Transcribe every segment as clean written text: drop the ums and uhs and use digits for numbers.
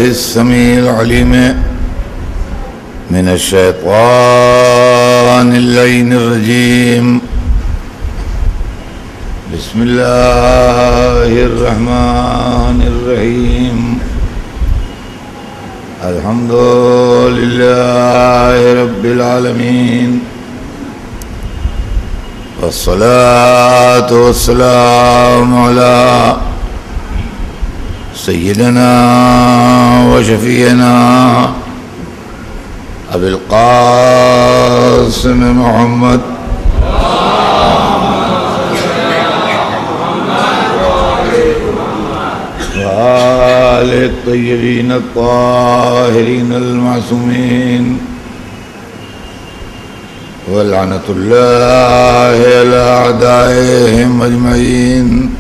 السميع العليم من الشيطان اللعين الرجيم. بسم الله الرحمن الرحيم. الحمد لله رب العالمين، والصلاة والسلام على سيدنا وشفينا أبي القاسم محمد وآل الطيبين الطاهرين المعصومين، ولعنة الله على أعدائهم أجمعين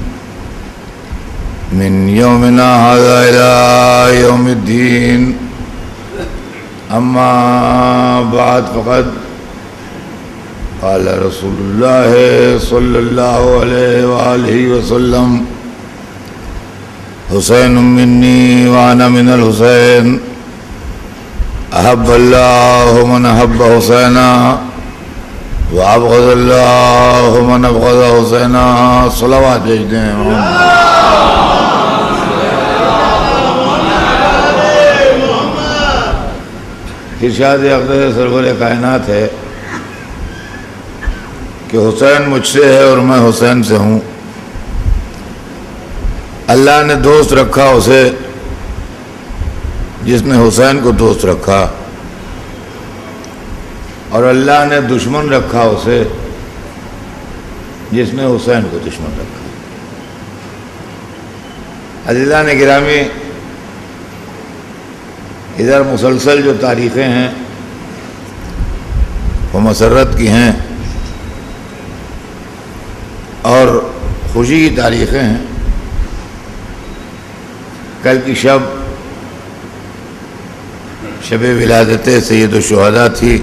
من يومنا هذا إلى يوم الدين. أما بعد، فقد قال رسول الله صلى الله عليه وآله وسلم: حسين مني وأنا من الحسين، أحب الله من أحب حسينا وأبغض الله من أبغض حسينا. صلوات بھیجتے ہیں ارشاد اقدس سرور کائنات ہے کہ حسین مجھ سے ہے اور میں حسین سے ہوں. اللہ نے دوست رکھا اسے جس نے حسین کو دوست رکھا، اور اللہ نے دشمن رکھا اسے جس نے حسین کو دشمن رکھا. عزیزان گرامی، ادھر مسلسل جو تاریخیں ہیں وہ مسرت کی ہیں اور خوشی کی تاریخیں ہیں. کل کی شب ولادت سید الشہداء تھی.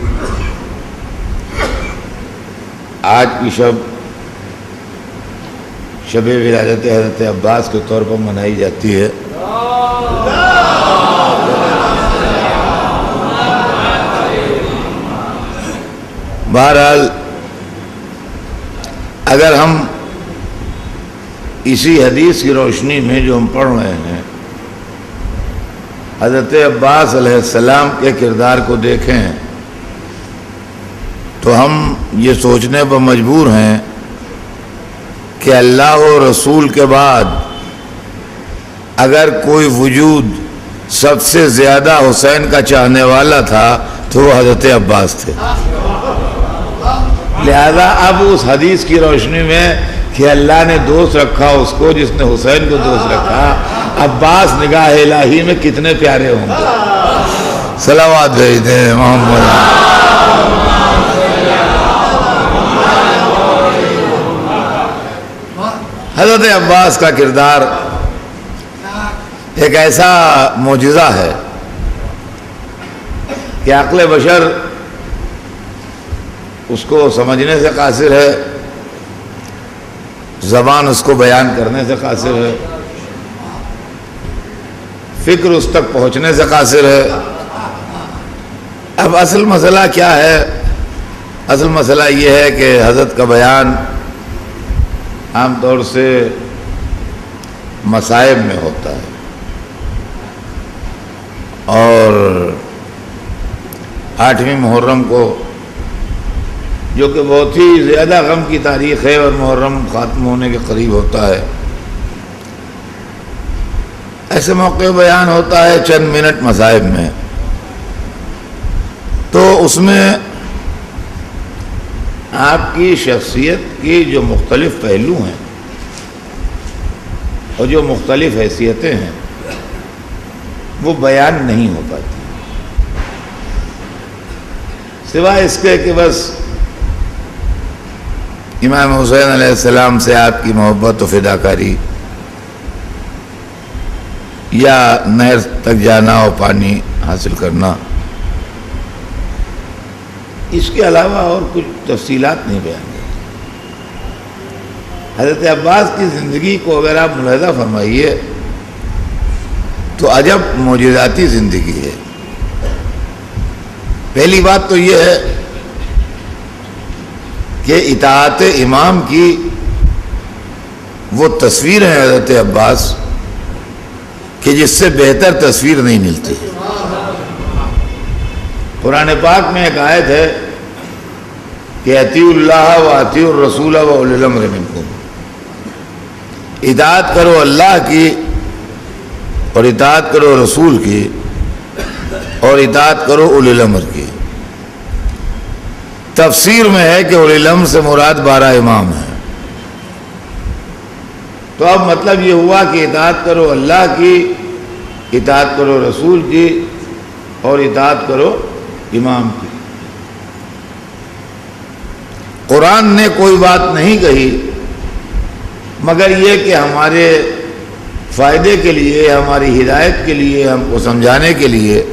آج کی شب ولادت حضرت عباس کے طور پر منائی جاتی ہے. بہرحال اگر ہم اسی حدیث کی روشنی میں جو ہم پڑھ رہے ہیں حضرت عباس علیہ السلام کے کردار کو دیکھیں تو ہم یہ سوچنے پر مجبور ہیں کہ اللہ و رسول کے بعد اگر کوئی وجود سب سے زیادہ حسین کا چاہنے والا تھا تو وہ حضرت عباس تھے. لہذا اب اس حدیث کی روشنی میں کہ اللہ نے دوست رکھا اس کو جس نے حسین کو دوست رکھا، عباس نگاہ الہی میں کتنے پیارے ہوں گے. صلوات بھیجتے ہیں محمد. حضرت عباس کا کردار ایک ایسا معجزہ ہے کہ عقل بشر اس کو سمجھنے سے قاصر ہے، زبان اس کو بیان کرنے سے قاصر ہے، فکر اس تک پہنچنے سے قاصر ہے. اب اصل مسئلہ کیا ہے؟ اصل مسئلہ یہ ہے کہ حضرت کا بیان عام طور سے مصائب میں ہوتا ہے، اور 8ویں محرم کو جو کہ بہت ہی زیادہ غم کی تاریخ ہے اور محرم ختم ہونے کے قریب ہوتا ہے، ایسے موقع بیان ہوتا ہے چند منٹ مصائب میں. تو اس میں آپ کی شخصیت کی جو مختلف پہلو ہیں اور جو مختلف حیثیتیں ہیں وہ بیان نہیں ہو پاتی، سوائے اس کے کہ بس امام حسین علیہ السلام سے آپ کی محبت و فداکاری، یا نہر تک جانا اور پانی حاصل کرنا، اس کے علاوہ اور کچھ تفصیلات نہیں بیان کرتے. حضرت عباس کی زندگی کو اگر آپ ملاحظہ فرمائیے تو عجب معجزاتی زندگی ہے۔ پہلی بات تو یہ ہے کہ اطاعت امام کی وہ تصویر ہے حضرت عباس کہ جس سے بہتر تصویر نہیں ملتی۔ قرآن پاک میں ایک آیت ہے کہ اطیعوا اللہ و اطیعوا الرسول و اولی الامر منکم، اطاعت کرو اللہ کی اور اطاعت کرو رسول کی اور اطاعت کرو اولی الامر کی۔ تفسیر میں ہے کہ اولی الامر سے مراد 12 امام ہیں۔ تو اب مطلب یہ ہوا کہ اطاعت کرو اللہ کی، اطاعت کرو رسول کی اور اطاعت کرو امام کی۔ قرآن نے کوئی بات نہیں کہی مگر یہ کہ ہمارے فائدے کے لیے، ہماری ہدایت کے لیے، ہم کو سمجھانے کے لیے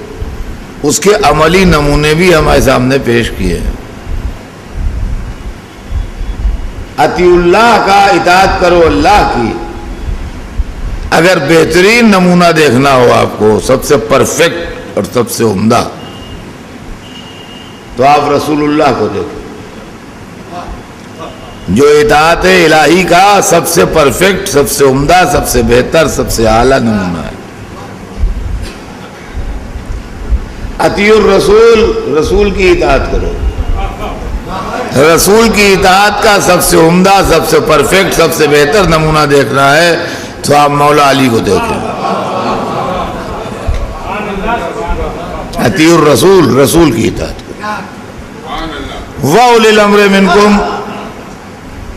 اس کے عملی نمونے بھی ہمارے سامنے پیش کیے ہیں۔ اطیعوا اللہ کا، اطاعت کرو اللہ کی، اگر بہترین نمونہ دیکھنا ہو آپ کو، سب سے پرفیکٹ اور سب سے عمدہ، تو آپ رسول اللہ کو دیکھیں جو اطاعت الہی کا سب سے پرفیکٹ، سب سے عمدہ، سب سے بہتر، سب سے اعلیٰ نمونہ ہے۔ اطیعوا الرسول، رسول کی اطاعت کرو۔ رسول کی اطاعت کا سب سے عمدہ، سب سے پرفیکٹ، سب سے بہتر نمونہ دیکھنا ہے تو آپ مولا علی کو دیکھیں۔ اطیعوا الرسول، رسول کی اطاعت کرو۔ وَأُولِي الْأَمْرِ مِنْكُمْ،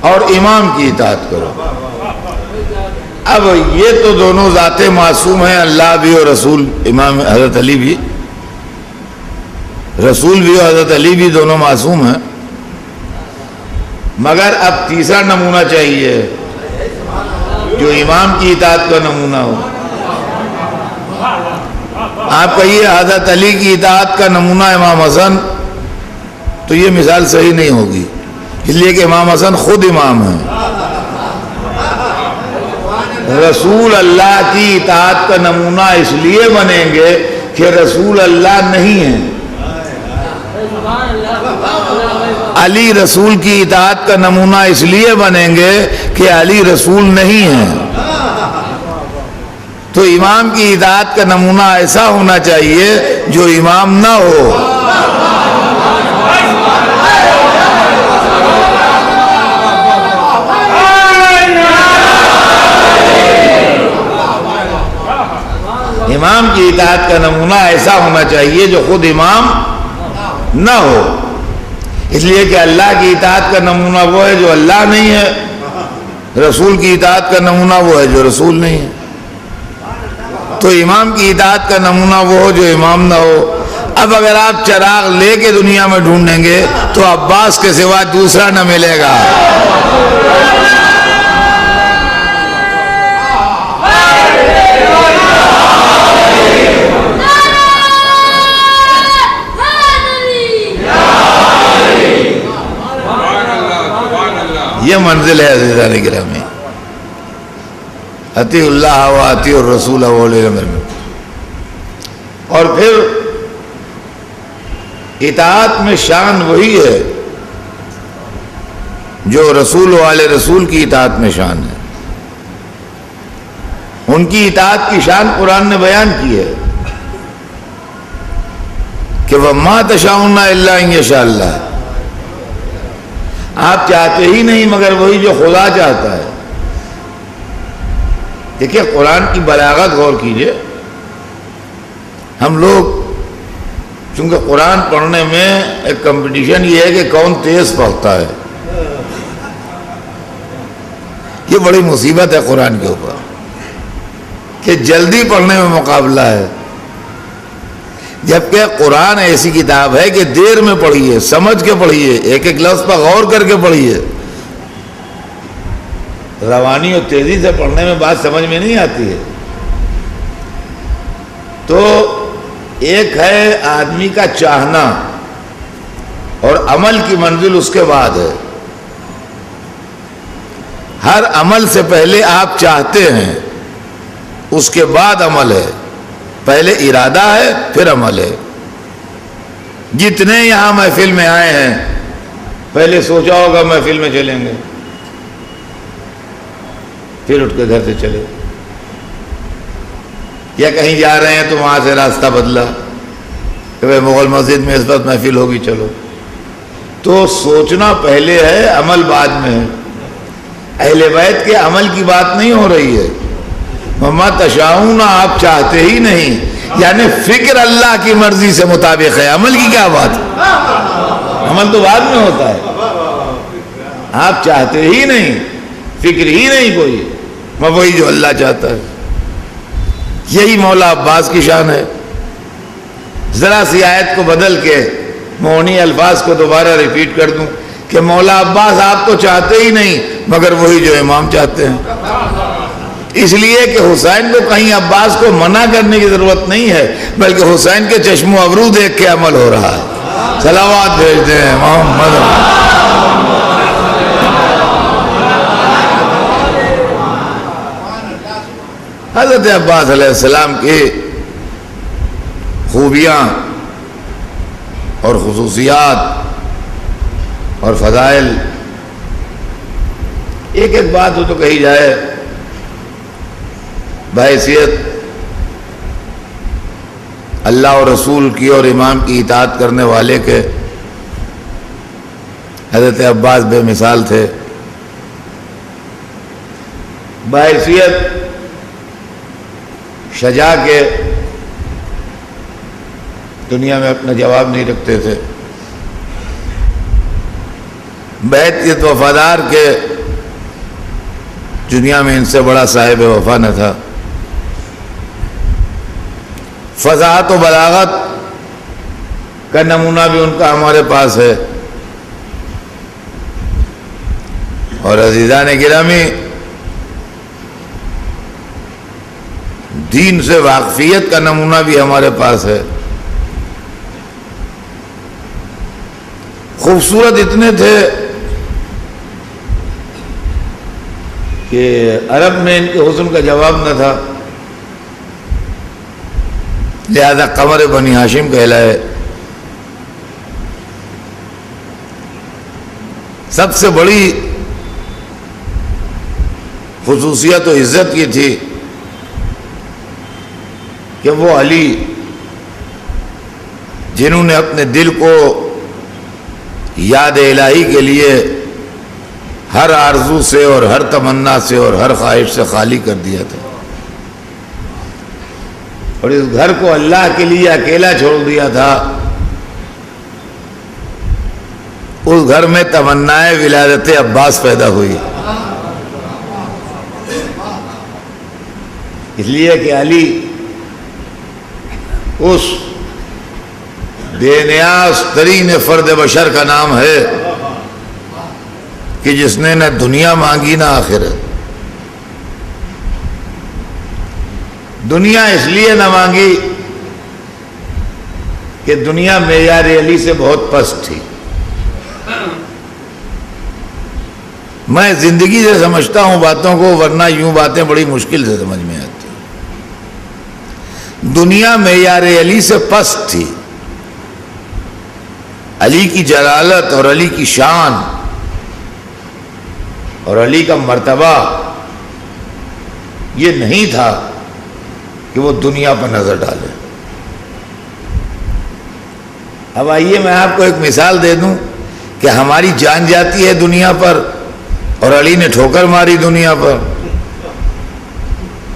اور امام کی اطاعت کرو۔ اب یہ تو دونوں ذاتیں معصوم ہیں، اللہ بھی اور رسول، امام حضرت علی بھی، رسول بھی اور حضرت علی بھی دونوں معصوم ہیں، مگر اب تیسرا نمونہ چاہیے جو امام کی اطاعت کا نمونہ ہو۔ آپ کہیے حضرت علی کی اطاعت کا نمونہ امام حسن، تو یہ مثال صحیح نہیں ہوگی، اس لیے کہ امام حسن خود امام ہیں۔ رسول اللہ کی اطاعت کا نمونہ اس لیے بنیں گے کہ رسول اللہ نہیں ہیں۔ علی رسول کی اطاعت کا نمونہ اس لیے بنیں گے کہ علی رسول نہیں ہیں۔ تو امام کی اطاعت کا نمونہ ایسا ہونا چاہیے جو امام نہ ہو۔ امام کی اطاعت کا نمونہ ایسا ہونا چاہیے جو خود امام نہ ہو، اس لیے کہ اللہ کی اطاعت کا نمونہ وہ ہے جو اللہ نہیں ہے، رسول کی اطاعت کا نمونہ وہ ہے جو رسول نہیں ہے۔ تو امام کی اطاعت کا نمونہ وہ ہو جو امام نہ ہو۔ اب اگر آپ چراغ لے کے دنیا میں ڈھونڈیں گے تو عباس کے سوا دوسرا نہ ملے گا۔ یہ منزل ہے عزیزان گرامی، اطیعوا اللہ و اطیعوا الرسول و اولی الامر منکم۔ اور پھر اطاعت میں شان وہی ہے جو رسول و آل رسول کی اطاعت میں شان ہے۔ ان کی اطاعت کی شان قرآن نے بیان کی ہے کہ وَمَا تَشَاءُونَ إِلَّا أَن يَشَاءَ اللَّهُ، آپ چاہتے ہی نہیں مگر وہی جو خدا چاہتا ہے۔ دیکھیے قرآن کی بلاغت غور کیجئے۔ ہم لوگ چونکہ قرآن پڑھنے میں ایک کمپٹیشن یہ ہے کہ کون تیز پڑھتا ہے، یہ بڑی مصیبت ہے قرآن کے اوپر کہ جلدی پڑھنے میں مقابلہ ہے، جبکہ قرآن ایسی کتاب ہے کہ دیر میں پڑھیے، سمجھ کے پڑھیے، ایک ایک لفظ پر غور کر کے پڑھیے۔ روانی اور تیزی سے پڑھنے میں بات سمجھ میں نہیں آتی ہے۔ تو ایک ہے آدمی کا چاہنا اور عمل کی منزل اس کے بعد ہے۔ ہر عمل سے پہلے آپ چاہتے ہیں، اس کے بعد عمل ہے۔ پہلے ارادہ ہے پھر عمل ہے. جتنے یہاں محفل میں آئے ہیں پہلے سوچا ہوگا محفل میں چلیں گے، پھر اٹھ کے گھر سے چلے، یا کہیں جا رہے ہیں تو وہاں سے راستہ بدلا کہ بھائی مغل مسجد میں اس وقت محفل ہوگی چلو. تو سوچنا پہلے ہے، عمل بعد میں ہے. اہل بیت کے عمل کی بات نہیں ہو رہی ہے. وما تشاؤون، آپ چاہتے ہی نہیں، یعنی فکر اللہ کی مرضی سے مطابق ہے. عمل کی کیا بات ہے؟ عمل تو بعد میں ہوتا ہے. آپ چاہتے ہی نہیں، فکر ہی نہیں کوئی، میں وہی جو اللہ چاہتا ہے. یہی مولا عباس کی شان ہے. ذرا سی آیت کو بدل کے میں انہی الفاظ کو دوبارہ ریپیٹ کر دوں کہ مولا عباس آپ تو چاہتے ہی نہیں مگر وہی جو امام چاہتے ہیں. اس لیے کہ حسین کو کہیں عباس کو منع کرنے کی ضرورت نہیں ہے، بلکہ حسین کے چشم و ابرو دیکھ کے عمل ہو رہا ہے. صلوات بھیجتے ہیں محمد. حضرت عباس علیہ السلام کی خوبیاں اور خصوصیات اور فضائل، ایک ایک بات ہو تو کہی جائے. بحیثیت اللہ اور رسول کی اور امام کی اطاعت کرنے والے کے حضرت عباس بے مثال تھے. بحیثیت شجاع کے دنیا میں اپنا جواب نہیں رکھتے تھے. بحیثیت وفادار کے دنیا میں ان سے بڑا صاحب وفا نہ تھا. فصاحت و بلاغت کا نمونہ بھی ان کا ہمارے پاس ہے. اور عزیزان گرامی، دین سے واقفیت کا نمونہ بھی ہمارے پاس ہے. خوبصورت اتنے تھے کہ عرب میں ان کے حسن کا جواب نہ تھا، لہذا قمر بنی ہاشم کہلائے. سب سے بڑی خصوصیت و عزت یہ تھی کہ وہ علی جنہوں نے اپنے دل کو یاد الہی کے لیے ہر آرزو سے اور ہر تمنا سے اور ہر خواہش سے خالی کر دیا تھا، اور اس گھر کو اللہ کے لیے اکیلا چھوڑ دیا تھا. اس گھر میں تمنائے ولادت عباس پیدا ہوئی، اس لیے کہ علی اس بے نیاز ترین فرد بشر کا نام ہے کہ جس نے نہ دنیا مانگی نہ آخرت. دنیا اس لیے نہ مانگی کہ دنیا معیار علی سے بہت پست تھی. میں زندگی سے سمجھتا ہوں باتوں کو، ورنہ یوں باتیں بڑی مشکل سے سمجھ میں آتی. دنیا معیار علی سے پست تھی. علی کی جلالت اور علی کی شان اور علی کا مرتبہ یہ نہیں تھا کہ وہ دنیا پر نظر ڈالے. اب آئیے میں آپ کو ایک مثال دے دوں کہ ہماری جان جاتی ہے دنیا پر اور علی نے ٹھوکر ماری دنیا پر.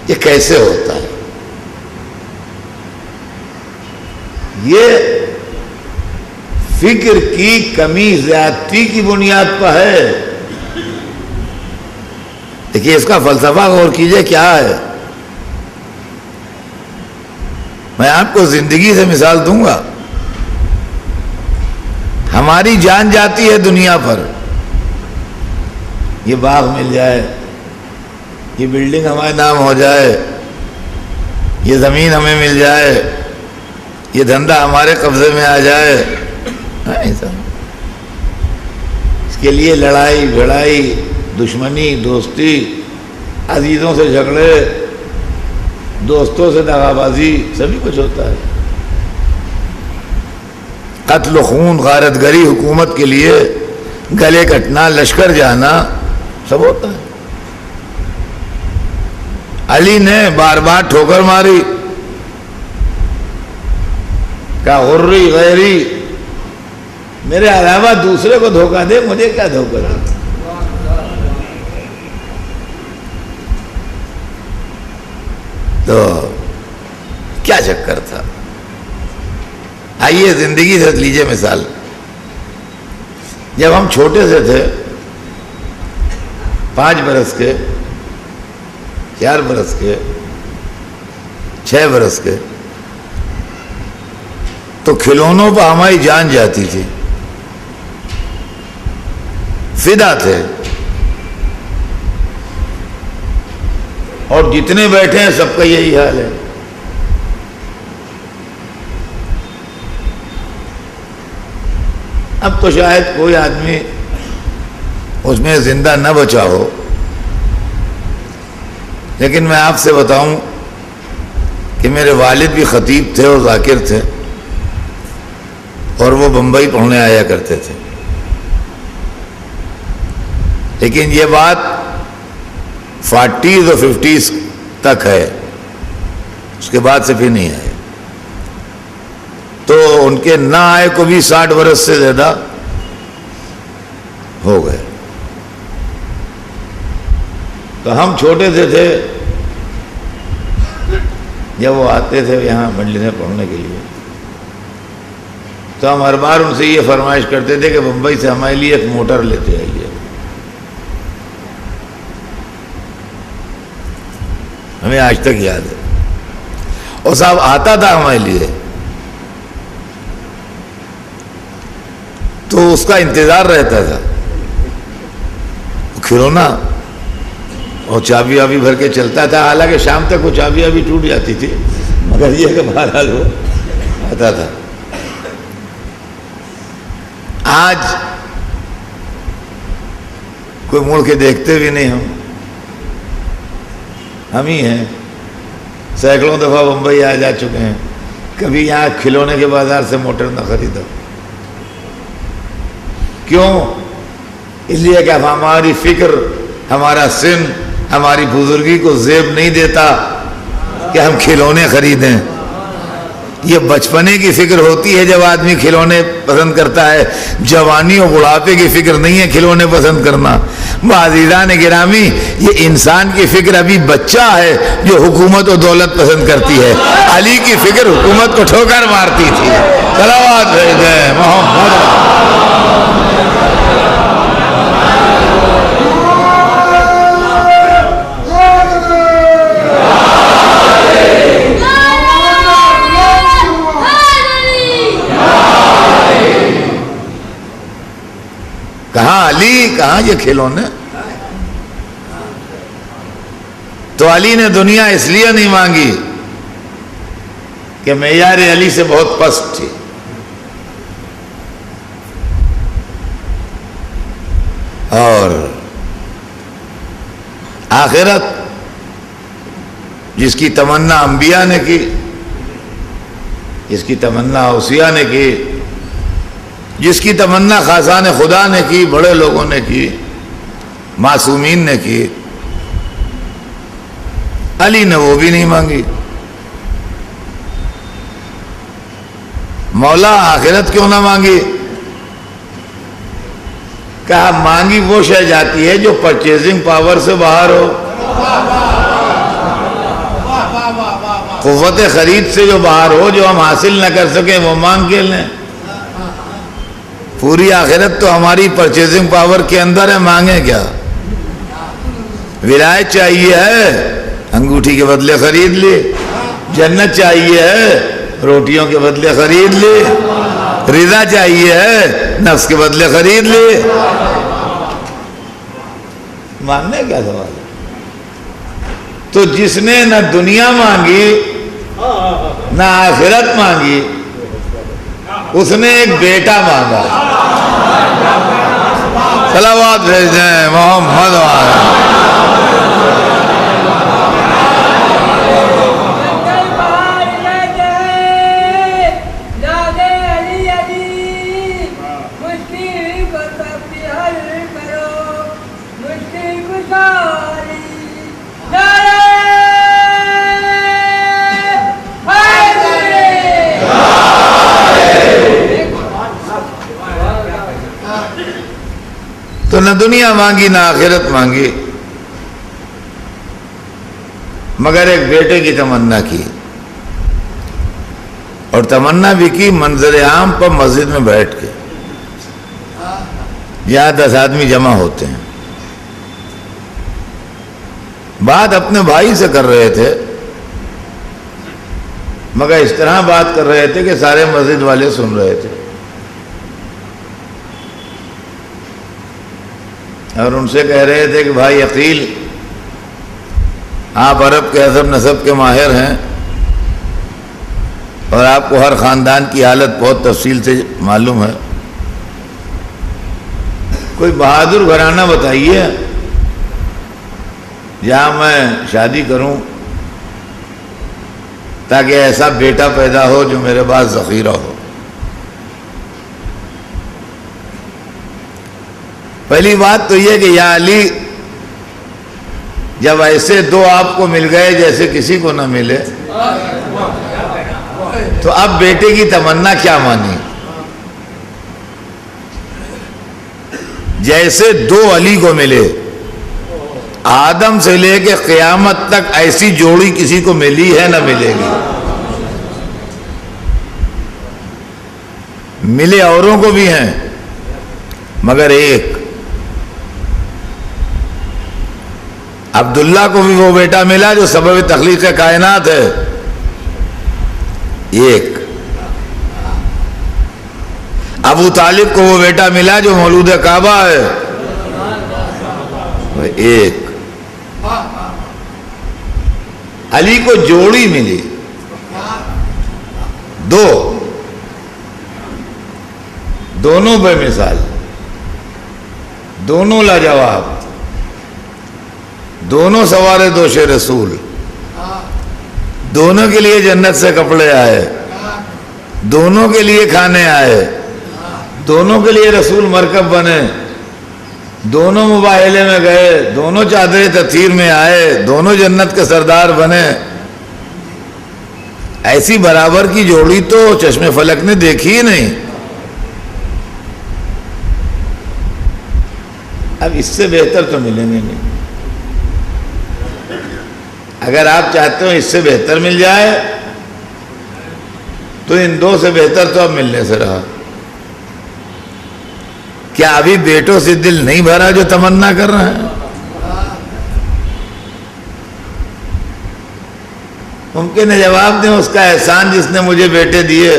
یہ کیسے ہوتا ہے؟ یہ فکر کی کمی زیادتی کی بنیاد پر ہے. دیکھیے اس کا فلسفہ غور کیجئے کیا ہے. میں آپ کو زندگی سے مثال دوں گا. ہماری جان جاتی ہے دنیا پر، یہ باغ مل جائے، یہ بلڈنگ ہمارے نام ہو جائے، یہ زمین ہمیں مل جائے، یہ دھندا ہمارے قبضے میں آ جائے. اس کے لیے لڑائی بھڑائی، دشمنی، دوستی، عزیزوں سے جھگڑے، دوستوں سے دغا بازی سبھی کچھ ہوتا ہے، قتل و خون، غارت گری، حکومت کے لیے گلے کٹنا، لشکر جانا، سب ہوتا ہے۔ علی نے بار بار ٹھوکر ماری، کہا غری غیری، میرے علاوہ دوسرے کو دھوکہ دے، مجھے کیا دھوکہ دے۔ تو کیا چکر تھا؟ آئیے زندگی سے لیجئے مثال۔ جب ہم چھوٹے سے تھے، 5 برس کے، 4 برس کے، 6 برس کے، تو کھلونوں پہ ہماری جان جاتی تھی، فدا تھے، اور جتنے بیٹھے ہیں سب کا یہی حال ہے۔ اب تو شاید کوئی آدمی اس میں زندہ نہ بچا ہو، لیکن میں آپ سے بتاؤں کہ میرے والد بھی خطیب تھے اور ذاکر تھے، اور وہ بمبئی پڑھنے آیا کرتے تھے، لیکن یہ بات 40s اور 50s تک ہے، اس کے بعد سے پھر نہیں آئے۔ تو ان کے نہ آئے کو بھی 60 برس سے زیادہ ہو گئے۔ تو ہم چھوٹے سے تھے جب وہ آتے تھے یہاں منڈلی میں پڑھنے کے لیے، تو ہم ہر بار ان سے یہ فرمائش کرتے تھے کہ بمبئی سے ہمارے لیے ایک موٹر لیتے آئیے۔ ہمیں آج تک یاد ہے، اور صاحب آتا تھا ہمارے لیے، تو اس کا انتظار رہتا تھا، کھلونا اور چابی وابی بھر کے چلتا تھا، حالانکہ شام تک وہ چابی وابی ٹوٹ جاتی تھی، مگر یہ کہ بہرحال وہ آتا تھا۔ آج کوئی مڑ کے دیکھتے بھی نہیں، ہم ہی ہیں، سینکڑوں دفعہ بمبئی آ جا چکے ہیں، کبھی یہاں کھلونے کے بازار سے موٹر نہ خریدا۔ کیوں؟ اس لیے کہ ہماری فکر، ہمارا سن، ہماری بزرگی کو زیب نہیں دیتا کہ ہم کھلونے خریدیں۔ یہ بچپنے کی فکر ہوتی ہے جب آدمی کھلونے پسند کرتا ہے، جوانی اور بڑھاپے کی فکر نہیں ہے کھلونے پسند کرنا۔ عزیزان گرامی، یہ انسان کی فکر ابھی بچہ ہے جو حکومت و دولت پسند کرتی ہے۔ علی کی فکر حکومت کو ٹھوکر مارتی تھی۔ صلوات بھیج دیں محمد۔ کہاں علی، کہاں یہ کھلونے؟ تو علی نے دنیا اس لیے نہیں مانگی کہ معیار علی سے بہت پست تھی، اور آخرت جس کی تمنا انبیاء نے کی، جس کی تمنا اوصیاء نے کی، جس کی تمنا خاصان خدا نے کی، بڑے لوگوں نے کی، معصومین نے کی، علی نے وہ بھی نہیں مانگی۔ مولا آخرت کیوں نہ مانگی؟ کہا مانگی وہ شے جاتی ہے جو پرچیزنگ پاور سے باہر ہو، قوت خرید سے جو باہر ہو، جو ہم حاصل نہ کر سکیں وہ مانگ کے لیں۔ پوری آخرت تو ہماری پرچیزنگ پاور کے اندر ہے، مانگیں کیا؟ ولایت چاہیے ہے، انگوٹھی کے بدلے خرید لی۔ جنت چاہیے ہے، روٹیوں کے بدلے خرید لی۔ رضا چاہیے ہے، نفس کے بدلے خرید لی۔ مانگنے کیا سوال ہے؟ تو جس نے نہ دنیا مانگی نہ آخرت مانگی، اس نے ایک بیٹا مانگا۔ صلوات بھیج دیں محمد۔ تو نہ دنیا مانگی نہ آخرت مانگی، مگر ایک بیٹے کی تمنا کی، اور تمنا بھی کی منظر عام پر مسجد میں بیٹھ کے، جہاں 10 آدمی جمع ہوتے ہیں۔ بات اپنے بھائی سے کر رہے تھے، مگر اس طرح بات کر رہے تھے کہ سارے مسجد والے سن رہے تھے، اور ان سے کہہ رہے تھے کہ بھائی عقیل، آپ عرب کے حسب نسب کے ماہر ہیں، اور آپ کو ہر خاندان کی حالت بہت تفصیل سے معلوم ہے، کوئی بہادر گھرانہ بتائیے جہاں میں شادی کروں تاکہ ایسا بیٹا پیدا ہو جو میرے پاس ذخیرہ ہو۔ پہلی بات تو یہ کہ یا علی، جب ایسے دو آپ کو مل گئے جیسے کسی کو نہ ملے، تو اب بیٹے کی تمنا کیا مانی؟ جیسے دو علی کو ملے، آدم سے لے کے قیامت تک ایسی جوڑی کسی کو ملی ہے نہ ملے گی۔ ملے اوروں کو بھی ہیں، مگر ایک عبداللہ کو بھی وہ بیٹا ملا جو سبب تخلیق کائنات ہے، ایک ابو طالب کو وہ بیٹا ملا جو مولود کعبہ ہے، ایک علی کو جوڑی ملی، دونوں بے مثال، دونوں لاجواب، دونوں سوارے دوش رسول، دونوں کے لیے جنت سے کپڑے آئے، دونوں کے لیے کھانے آئے، دونوں کے لیے رسول مرکب بنے، دونوں مباہلے میں گئے، دونوں چادر تطہیر میں آئے، دونوں جنت کے سردار بنے۔ ایسی برابر کی جوڑی تو چشم فلک نے دیکھی ہی نہیں۔ اب اس سے بہتر تو ملیں گے نہیں۔ اگر آپ چاہتے ہو اس سے بہتر مل جائے تو ان دو سے بہتر تو اب ملنے سے رہا۔ کیا ابھی بیٹوں سے دل نہیں بھرا جو تمنا کر رہے ہیں؟ ممکن ہے جواب دیں اس کا احسان جس نے مجھے بیٹے دیے،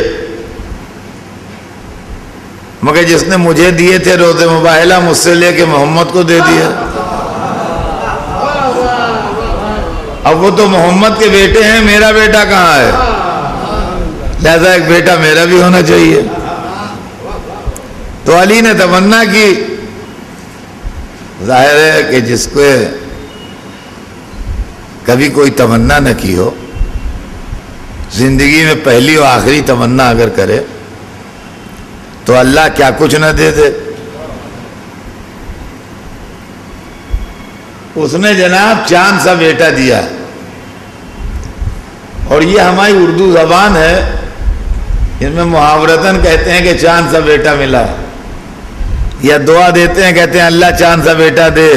مگر جس نے مجھے دیے تھے روز مباہلہ مجھ سے لے کے محمد کو دے دیا۔ اب وہ تو محمد کے بیٹے ہیں، میرا بیٹا کہاں ہے؟ لہذا ایک بیٹا میرا بھی ہونا چاہیے۔ تو علی نے تمنا کی۔ ظاہر ہے کہ جس کو کبھی کوئی تمنا نہ کی ہو، زندگی میں پہلی و آخری تمنا اگر کرے تو اللہ کیا کچھ نہ دے دے۔ اس نے جناب چاند سا بیٹا دیا، اور یہ ہماری اردو زبان ہے، ان میں محاورتاً کہتے ہیں کہ چاند سا بیٹا ملا، یا دعا دیتے ہیں کہتے ہیں اللہ چاند سا بیٹا دے،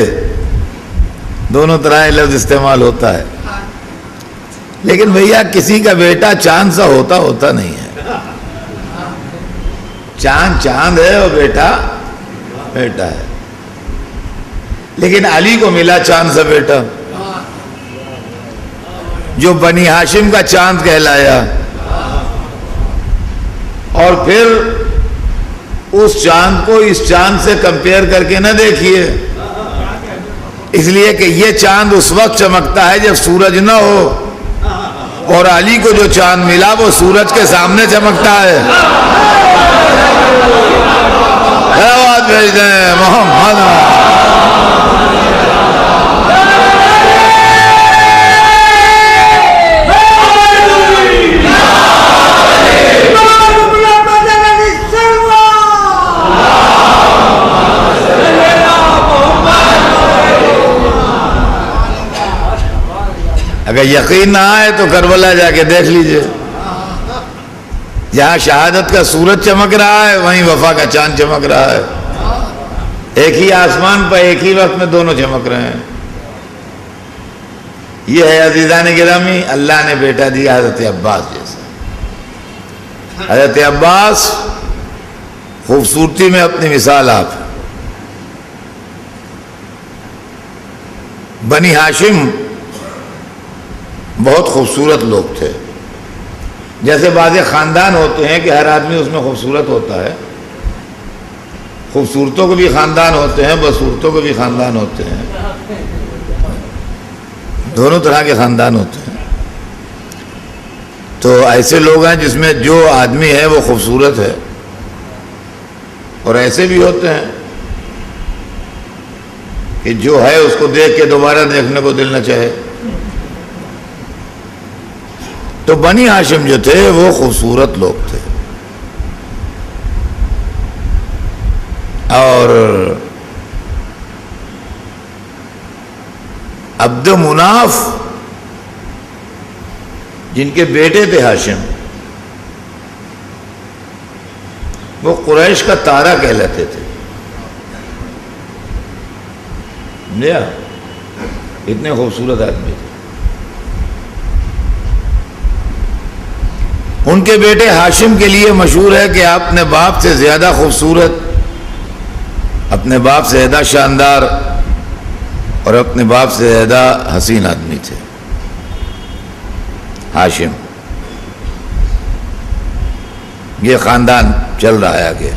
دونوں طرح لفظ استعمال ہوتا ہے۔ لیکن بھیا کسی کا بیٹا چاند سا ہوتا نہیں ہے۔ چاند چاند ہے اور بیٹا بیٹا ہے، لیکن علی کو ملا چاند سا بیٹا جو بنی ہاشم کا چاند کہلایا۔ اور پھر اس چاند کو اس چاند سے کمپیئر کر کے نہ دیکھیے، اس لیے کہ یہ چاند اس وقت چمکتا ہے جب سورج نہ ہو، اور علی کو جو چاند ملا وہ سورج کے سامنے چمکتا ہے۔ آواز بھیج دیں محمد۔ اگر یقین نہ آئے تو کربلا جا کے دیکھ لیجئے، جہاں شہادت کا سورج چمک رہا ہے وہیں وفا کا چاند چمک رہا ہے۔ ایک ہی آسمان پر ایک ہی وقت میں دونوں چمک رہے ہیں. یہ ہے عزیزان گرامی اللہ نے بیٹا دیا حضرت عباس جیسا. حضرت عباس خوبصورتی میں اپنی مثال آپ. بنی ہاشم بہت خوبصورت لوگ تھے. جیسے بعض خاندان ہوتے ہیں کہ ہر آدمی اس میں خوبصورت ہوتا ہے. خوبصورتوں کو بھی خاندان ہوتے ہیں, بدصورتوں کو بھی خاندان ہوتے ہیں, دونوں طرح کے خاندان ہوتے ہیں. تو ایسے لوگ ہیں جس میں جو آدمی ہے وہ خوبصورت ہے, اور ایسے بھی ہوتے ہیں کہ جو ہے اس کو دیکھ کے دوبارہ دیکھنے کو دل نہ چاہے. تو بنی ہاشم جو تھے وہ خوبصورت لوگ تھے. اور عبد مناف جن کے بیٹے تھے ہاشم, وہ قریش کا تارا کہلاتے تھے. اتنے خوبصورت آدمی تھے. ان کے بیٹے ہاشم کے لیے مشہور ہے کہ آپ اپنے باپ سے زیادہ خوبصورت, اپنے باپ سے زیادہ شاندار اور اپنے باپ سے زیادہ حسین آدمی تھے ہاشم. یہ خاندان چل رہا ہے آگے.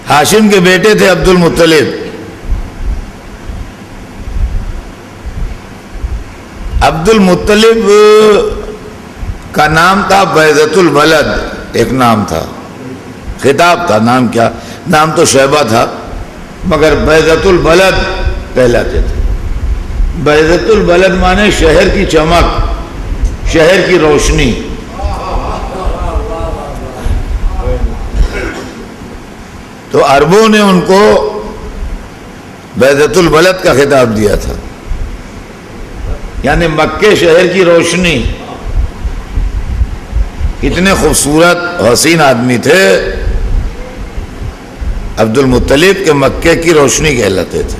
ہاشم کے بیٹے تھے عبد المطلب. عبد المطلب کا نام تھا بیضۃ البلد, ایک نام تھا, خطاب تھا. نام کیا؟ نام تو شیبہ تھا مگر بیضۃ البلد کہلاتے تھے. بیضۃ البلد مانے شہر کی چمک, شہر کی روشنی. تو عربوں نے ان کو بیضۃ البلد کا خطاب دیا تھا, یعنی مکے شہر کی روشنی. اتنے خوبصورت حسین آدمی تھے عبد المطلب کے مکے کی روشنی کہلاتے تھے.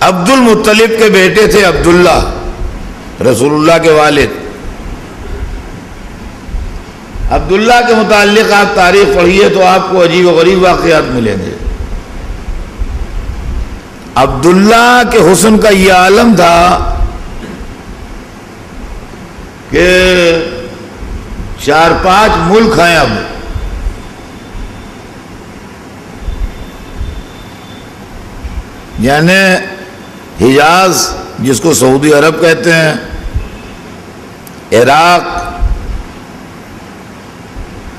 عبد المطلب کے بیٹے تھے عبداللہ, رسول اللہ کے والد. عبداللہ کے متعلق آپ تاریخ پڑھیے تو آپ کو عجیب و غریب واقعات ملیں گے. عبداللہ کے حسن کا یہ عالم تھا کہ 4-5 ملک ہیں اب. یعنی حجاز جس کو سعودی عرب کہتے ہیں, عراق,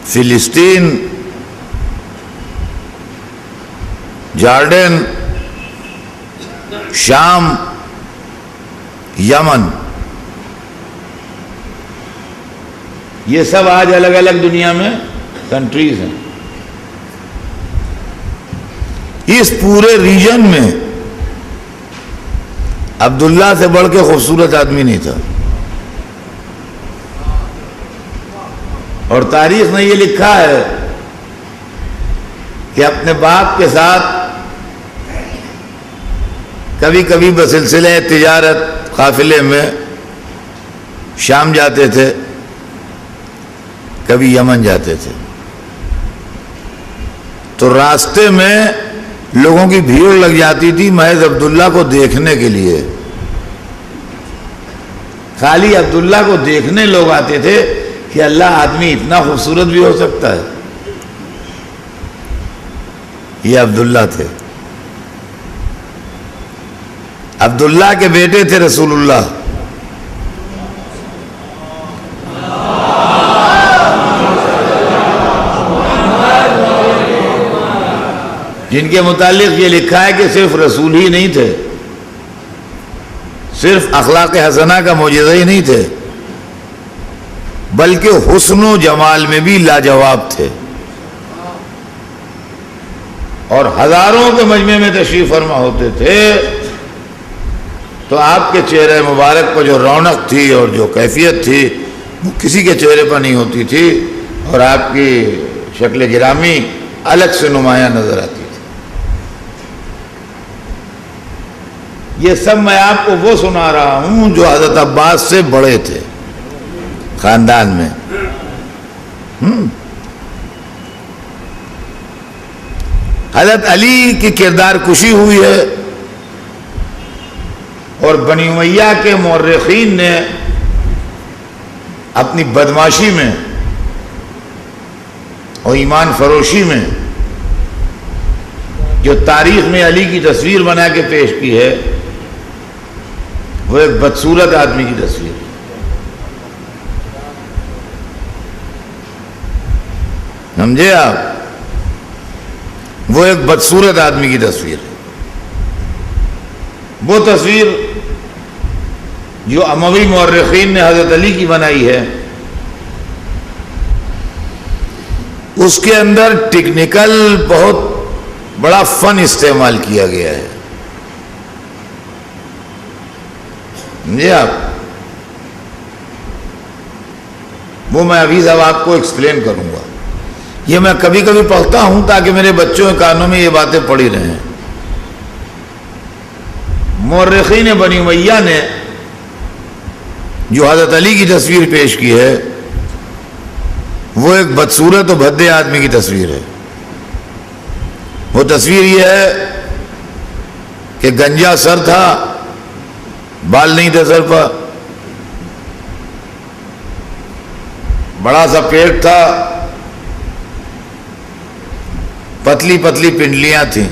فلسطین, جارڈن, شام, یمن, یہ سب آج الگ الگ دنیا میں کنٹریز ہیں. اس پورے ریجن میں عبداللہ سے بڑھ کے خوبصورت آدمی نہیں تھا. اور تاریخ نے یہ لکھا ہے کہ اپنے باپ کے ساتھ کبھی کبھی بسلسلہ تجارت قافلے میں شام جاتے تھے, کبھی یمن جاتے تھے. تو راستے میں لوگوں کی بھیڑ لگ جاتی تھی محض عبداللہ کو دیکھنے کے لیے. خالی عبداللہ کو دیکھنے لوگ آتے تھے کہ اللہ آدمی اتنا خوبصورت بھی ہو سکتا ہے. یہ عبداللہ تھے. عبداللہ کے بیٹے تھے رسول اللہ. جن کے متعلق یہ لکھا ہے کہ صرف رسول ہی نہیں تھے, صرف اخلاق حسنہ کا معجزہ ہی نہیں تھے, بلکہ حسن و جمال میں بھی لاجواب تھے. اور ہزاروں کے مجمع میں تشریف فرما ہوتے تھے تو آپ کے چہرے مبارک پر جو رونق تھی اور جو کیفیت تھی وہ کسی کے چہرے پر نہیں ہوتی تھی. اور آپ کی شکل گرامی الگ سے نمایاں نظر آتی تھی. یہ سب میں آپ کو وہ سنا رہا ہوں جو حضرت عباس سے بڑے تھے خاندان میں. حضرت علی کی کردار کشی ہوئی ہے اور بنی امیہ کے مورخین نے اپنی بدماشی میں اور ایمان فروشی میں جو تاریخ میں علی کی تصویر بنا کے پیش کی ہے وہ ایک بدصورت آدمی کی تصویر ہے. سمجھے آپ؟ وہ ایک بدصورت آدمی کی تصویر ہے. وہ تصویر جو اموی مورخین نے حضرت علی کی بنائی ہے اس کے اندر ٹیکنیکل بہت بڑا فن استعمال کیا گیا ہے. سمجھے آپ؟ وہ میں ابھی صاحب آپ کو ایکسپلین کروں گا. یہ میں کبھی کبھی پڑھتا ہوں تاکہ میرے بچوں کے کانوں میں یہ باتیں پڑی رہیں. مورخین بنی امیہ نے جو حضرت علی کی تصویر پیش کی ہے وہ ایک بدصورت و بھدے آدمی کی تصویر ہے. وہ تصویر یہ ہے کہ گنجا سر تھا، بال نہیں تھے سر پر، بڑا سا پیٹ تھا، پتلی پتلی پنڈلیاں تھیں.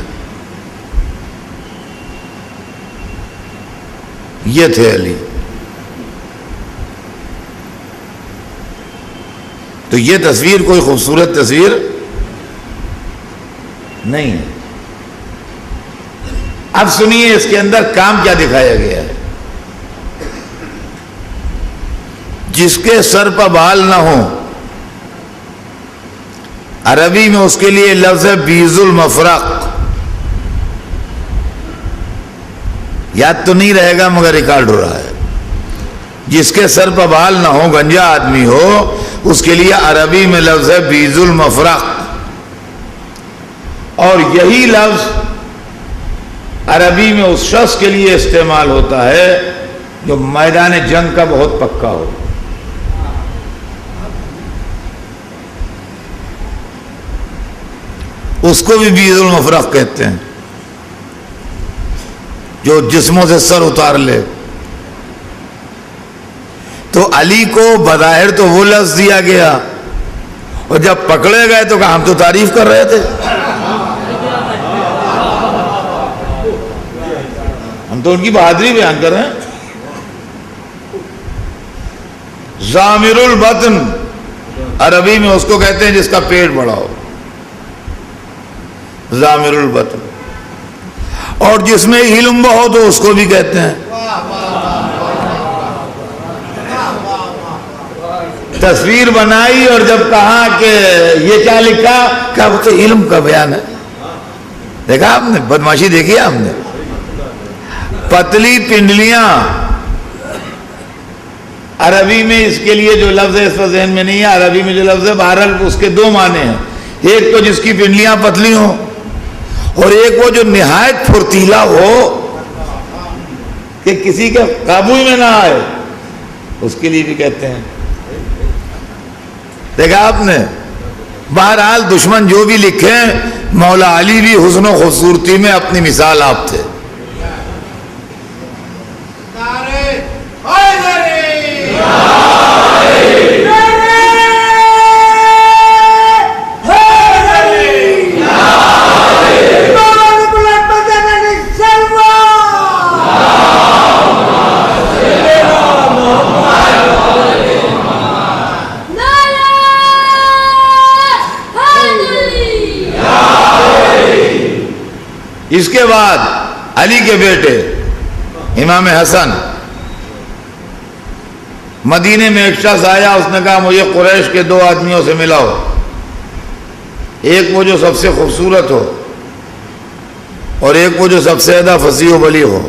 یہ تھے علی. تو یہ تصویر کوئی خوبصورت تصویر نہیں ہے. اب سنیے اس کے اندر کام کیا دکھایا گیا ہے. جس کے سر پر بال نہ ہو، عربی میں اس کے لیے لفظ ہے بیض المفرق. یاد تو نہیں رہے گا مگر ریکارڈ ہو رہا ہے. جس کے سر پر بال نہ ہو، گنجا آدمی ہو، اس کے لیے عربی میں لفظ ہے بیض المفرق. اور یہی لفظ عربی میں اس شخص کے لیے استعمال ہوتا ہے جو میدان جنگ کا بہت پکا ہو. اس کو بھی بیض المفرق کہتے ہیں، جو جسموں سے سر اتار لے. تو علی کو بظاہر تو وہ لفظ دیا گیا اور جب پکڑے گئے تو کہا ہم تو تعریف کر رہے تھے، ہم تو ان کی بہادری بیان کر رہے ہیں. ضامر البطن عربی میں اس کو کہتے ہیں جس کا پیٹ بڑا ہو، ضامر البطن. اور جس میں علم بہت ہو اس کو بھی کہتے ہیں. تصویر بنائی اور جب کہا کہ یہ کیا لکھا، کہا وہ تو علم کا بیان ہے. دیکھا آپ نے بدماشی دیکھی آپ نے. پتلی پنڈلیاں عربی میں اس کے لیے جو لفظ ہے اس پر ذہن میں نہیں ہے. عربی میں جو لفظ ہے بہرحال اس کے دو معنی ہیں. ایک تو جس کی پنڈلیاں پتلی ہوں اور ایک وہ جو نہایت پھرتیلا ہو کہ کسی کے قابو میں نہ آئے، اس کے لیے بھی کہتے ہیں. دیکھا آپ نے. بہرحال دشمن جو بھی لکھیں، مولا علی بھی حسن و خوبصورتی میں اپنی مثال آپ تھے. اس کے بعد علی کے بیٹے امام حسن، مدینے میں ایک شخص آیا، اس نے کہا مجھے قریش کے دو آدمیوں سے ملاؤ. ایک وہ جو سب سے خوبصورت ہو اور ایک وہ جو سب سے زیادہ فصیح و بلیغ ہو.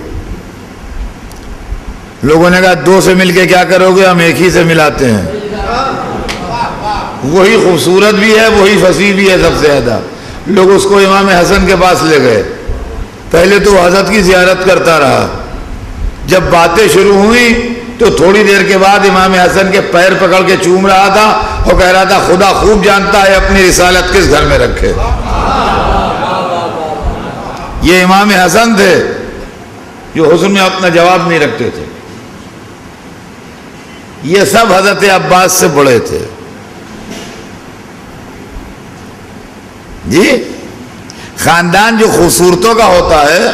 لوگوں نے کہا دو سے مل کے کیا کرو گے، ہم ایک ہی سے ملاتے ہیں. وہی خوبصورت بھی ہے, وہی فصیح بھی ہے سب سے زیادہ. لوگ اس کو امام حسن کے پاس لے گئے. پہلے تو حضرت کی زیارت کرتا رہا, جب باتیں شروع ہوئی تو تھوڑی دیر کے بعد امام حسن کے پیر پکڑ کے چوم رہا تھا اور کہہ رہا تھا خدا خوب جانتا ہے اپنی رسالت کس گھر میں رکھے. یہ امام حسن تھے جو حسن میں اپنا جواب نہیں رکھتے تھے. یہ سب حضرت عباس سے بڑے تھے. جی, خاندان جو خوبصورتوں کا ہوتا ہے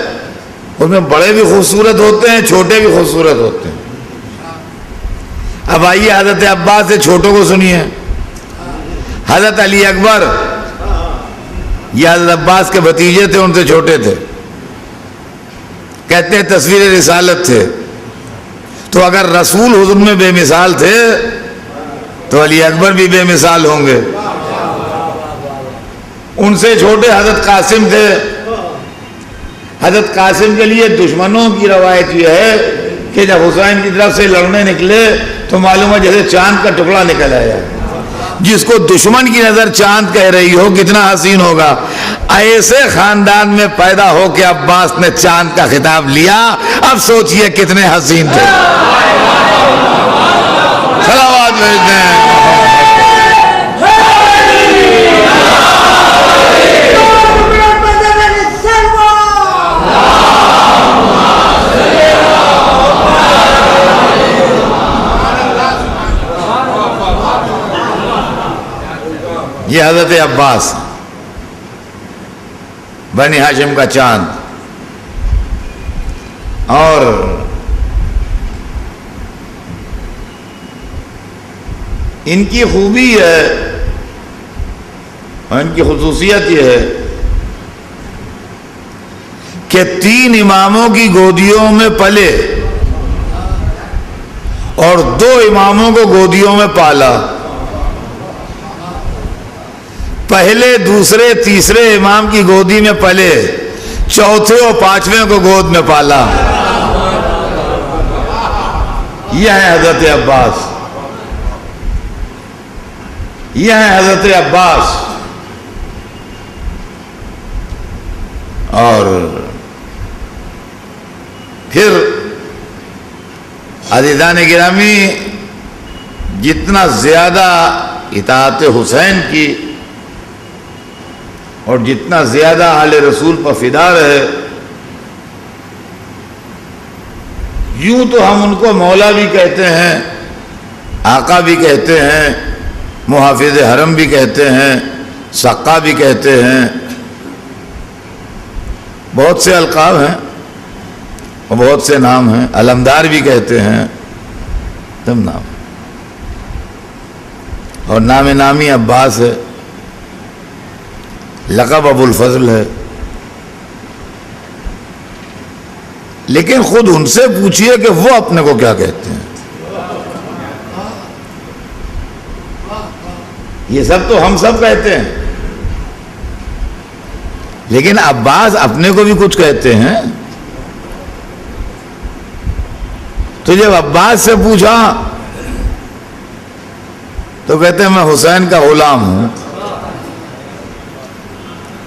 اس میں بڑے بھی خوبصورت ہوتے ہیں, چھوٹے بھی خوبصورت ہوتے ہیں. اب آئیے حضرت عباس سے چھوٹوں کو سنیے. حضرت علی اکبر یہ حضرت عباس کے بھتیجے تھے, ان سے چھوٹے تھے. کہتے ہیں تصویر رسالت تھے. تو اگر رسول حضور میں بے مثال تھے تو علی اکبر بھی بے مثال ہوں گے. ان سے چھوٹے حضرت قاسم تھے. حضرت قاسم کے لیے دشمنوں کی روایت یہ ہے کہ جب حسین کی طرف سے لڑنے نکلے تو معلوم ہے جیسے چاند کا ٹکڑا نکل آیا. جس کو دشمن کی نظر چاند کہہ رہی ہو کتنا حسین ہوگا. ایسے خاندان میں پیدا ہو کے عباس نے چاند کا خطاب لیا. اب سوچئے کتنے حسین تھے. صلوات بھیجتے ہیں. یہ حضرت عباس بنی ہاشم کا چاند. اور ان کی خوبی ہے اور ان کی خصوصیت یہ ہے کہ 3 اماموں کی گودیوں میں پلے اور 2 اماموں کو گودیوں میں پالا. پہلے, دوسرے, تیسرے امام کی گودی میں پلے, چوتھے اور 5ویں کو گود میں پالا. یہ ہے حضرت عباس. یہ ہے حضرت عباس. اور پھر عزیزان گرامی, جتنا زیادہ اطاعت حسین کی اور جتنا زیادہ آل رسول پر فدا رہے, یوں تو ہم ان کو مولا بھی کہتے ہیں, آقا بھی کہتے ہیں, محافظ حرم بھی کہتے ہیں, سقا بھی کہتے ہیں, بہت سے القاب ہیں اور بہت سے نام ہیں. علمدار بھی کہتے ہیں, تم نام. اور نام نامی عباس ہے, لقب ابو الفضل ہے. لیکن خود ان سے پوچھئے کہ وہ اپنے کو کیا کہتے ہیں. یہ سب تو ہم سب کہتے ہیں, لیکن عباس اپنے کو بھی کچھ کہتے ہیں. تو جب عباس سے پوچھا تو کہتے ہیں میں حسین کا غلام ہوں,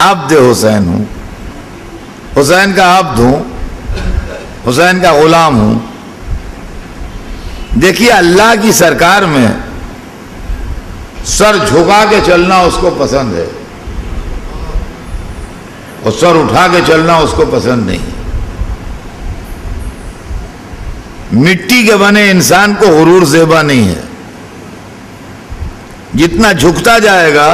عبد حسین ہوں, حسین کا عبد ہوں, حسین کا غلام ہوں. دیکھیے اللہ کی سرکار میں سر جھکا کے چلنا اس کو پسند ہے اور سر اٹھا کے چلنا اس کو پسند نہیں. مٹی کے بنے انسان کو غرور زیبا نہیں ہے. جتنا جھکتا جائے گا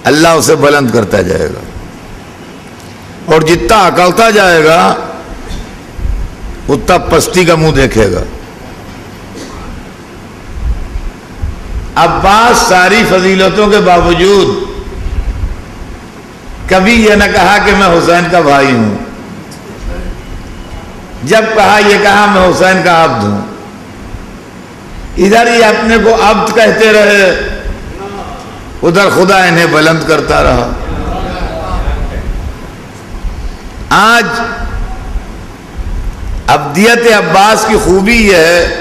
اللہ اسے بلند کرتا جائے گا, اور جتنا اکڑتا جائے گا اتنا پستی کا منہ دیکھے گا. عباس ساری فضیلتوں کے باوجود کبھی یہ نہ کہا کہ میں حسین کا بھائی ہوں. جب کہا یہ کہا میں حسین کا عبد ہوں. ادھر ہی اپنے کو عبد کہتے رہے, ادھر خدا انہیں بلند کرتا رہا. آج عبدیت عباس کی خوبی یہ ہے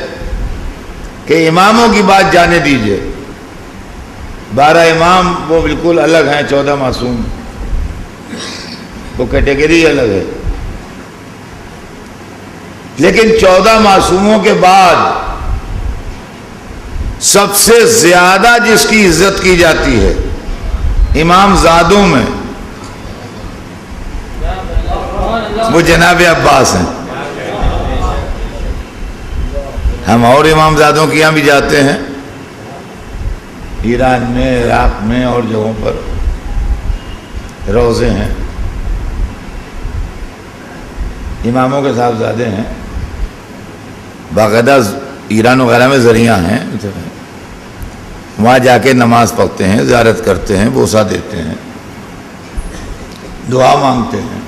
کہ اماموں کی بات جانے دیجئے, 12 امام وہ بالکل الگ ہیں، 14 معصوم، وہ کیٹیگری الگ ہے. لیکن 14 معصوموں کے بعد سب سے زیادہ جس کی عزت کی جاتی ہے امام زادوں میں وہ جناب عباس ہیں. ہم اور امام زادوں کے یہاں بھی جاتے ہیں، ایران میں، عراق میں اور جگہوں پر روزے ہیں، اماموں کے صاحبزادے ہیں، باقاعدہ ایران وغیرہ میں ذریعہ ہیں، وہاں جا کے نماز پڑھتے ہیں، زیارت کرتے ہیں، بوسہ دیتے ہیں، دعا مانگتے ہیں.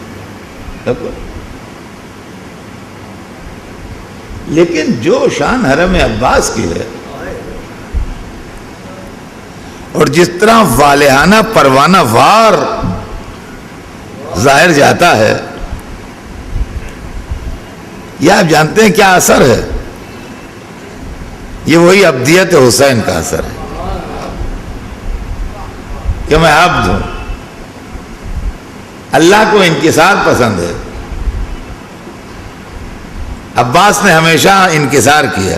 لیکن جو شان حرم عباس کی ہے اور جس طرح والہانہ پروانہ وار ظاہر جاتا ہے، یہ آپ جانتے ہیں کیا اثر ہے؟ یہ وہی ابدیت حسین کا اثر ہے کہ میں عبد ہوں. اللہ کو انکسار پسند ہے. عباس نے ہمیشہ انکسار کیا،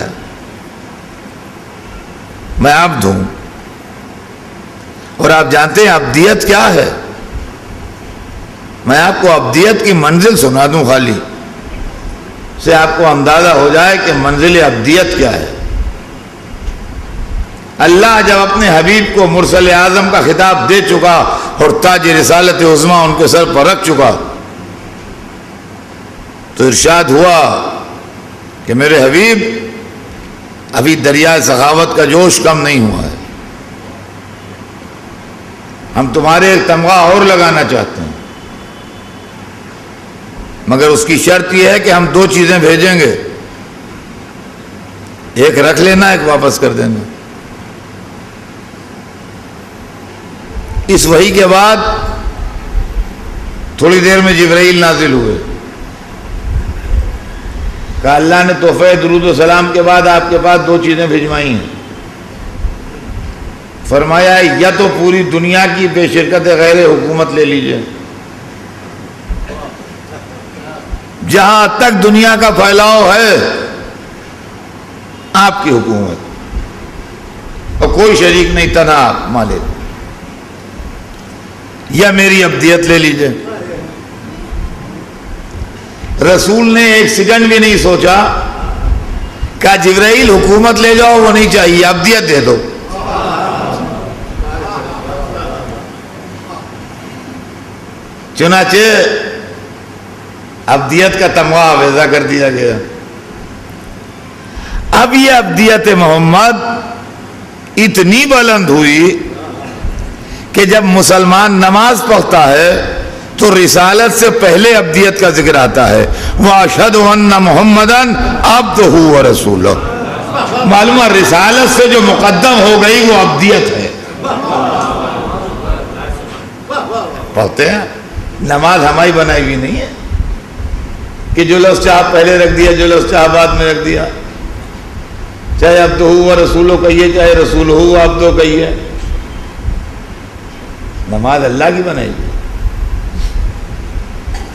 میں عبد ہوں. اور آپ جانتے ہیں ابدیت کیا ہے؟ میں آپ کو ابدیت کی منزل سنا دوں خالی سے آپ کو اندازہ ہو جائے کہ منزل ابدیت کیا ہے. اللہ جب اپنے حبیب کو مرسل اعظم کا خطاب دے چکا اور تاج رسالت عظمیٰ ان کے سر پر رکھ چکا تو ارشاد ہوا کہ میرے حبیب ابھی دریائے سخاوت کا جوش کم نہیں ہوا ہے، ہم تمہارے ایک تمغہ اور لگانا چاہتے ہیں، مگر اس کی شرط یہ ہے کہ ہم 2 چیزیں بھیجیں گے، ایک رکھ لینا، ایک واپس کر دینا. اس وحی کے بعد تھوڑی دیر میں جبرائیل نازل ہوئے، کہا اللہ نے تحفہ درود و سلام کے بعد آپ کے پاس 2 چیزیں بھجوائی ہیں. فرمایا یا تو پوری دنیا کی بے شرکت غیر حکومت لے لیجئے، جہاں تک دنیا کا پھیلاؤ ہے آپ کی حکومت اور کوئی شریک نہیں، تنہا آپ مالک، یا میری ابدیت لے لیجئے. رسول نے ایک سیکنڈ بھی نہیں سوچا، کہا جبرائیل حکومت لے جاؤ، وہ نہیں چاہیے، ابدیت دے دو. چنانچہ ابدیت کا تمغہ آویزہ کر دیا گیا. اب یہ ابدیت محمد اتنی بلند ہوئی کہ جب مسلمان نماز پڑھتا ہے تو رسالت سے پہلے ابدیت کا ذکر آتا ہے، وَأَشْهَدُ أَنَّ مُحَمَّدًا عَبْدُهُ وَرَسُولُهُ. معلوم ہے رسالت سے جو مقدم ہو گئی وہ ابدیت ہے. پڑھتے ہیں، نماز ہماری بنائی ہوئی نہیں ہے کہ جو لفظ چاہ پہلے رکھ دیا، جو لفظ چاہ بعد میں رکھ دیا. چاہے عبدہ ورسولہ کہیے، چاہے رسولہ عبدہ کہیے، نماز اللہ کی بنائی ہوئی.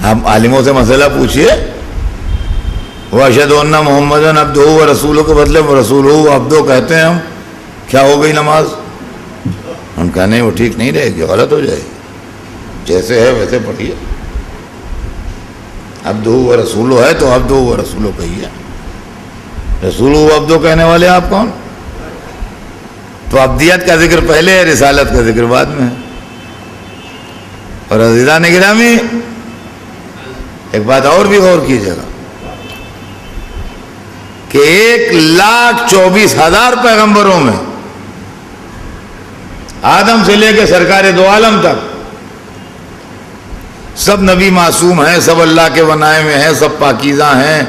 ہم عالموں سے مسئلہ پوچھئے، وَأَشْهَدُ أَنَّ مُحَمَّدًا عَبْدُهُ وَرَسُولُهُ کے بدلے رسولہ عبدہ کہتے ہیں ہم، کیا ہو گئی نماز؟ ہم کہا نہیں، وہ ٹھیک نہیں رہے گی، غلط ہو جائے گی. جیسے ہے ویسے پڑھیے. عبدہ ورسولہ ہے تو عبدہ ورسولہ کہیے. رسولہ عبدہ کہنے والے آپ کون؟ تو ابدیت کا ذکر پہلے ہے، رسالت کا ذکر بعد میں ہے. اور عزیزان گرامی ایک بات اور بھی غور کیجیے گا کہ 1,24,000 پیغمبروں میں آدم سے لے کے سرکار دو عالم تک سب نبی معصوم ہیں، سب اللہ کے بنائے میں ہیں، سب پاکیزہ ہیں،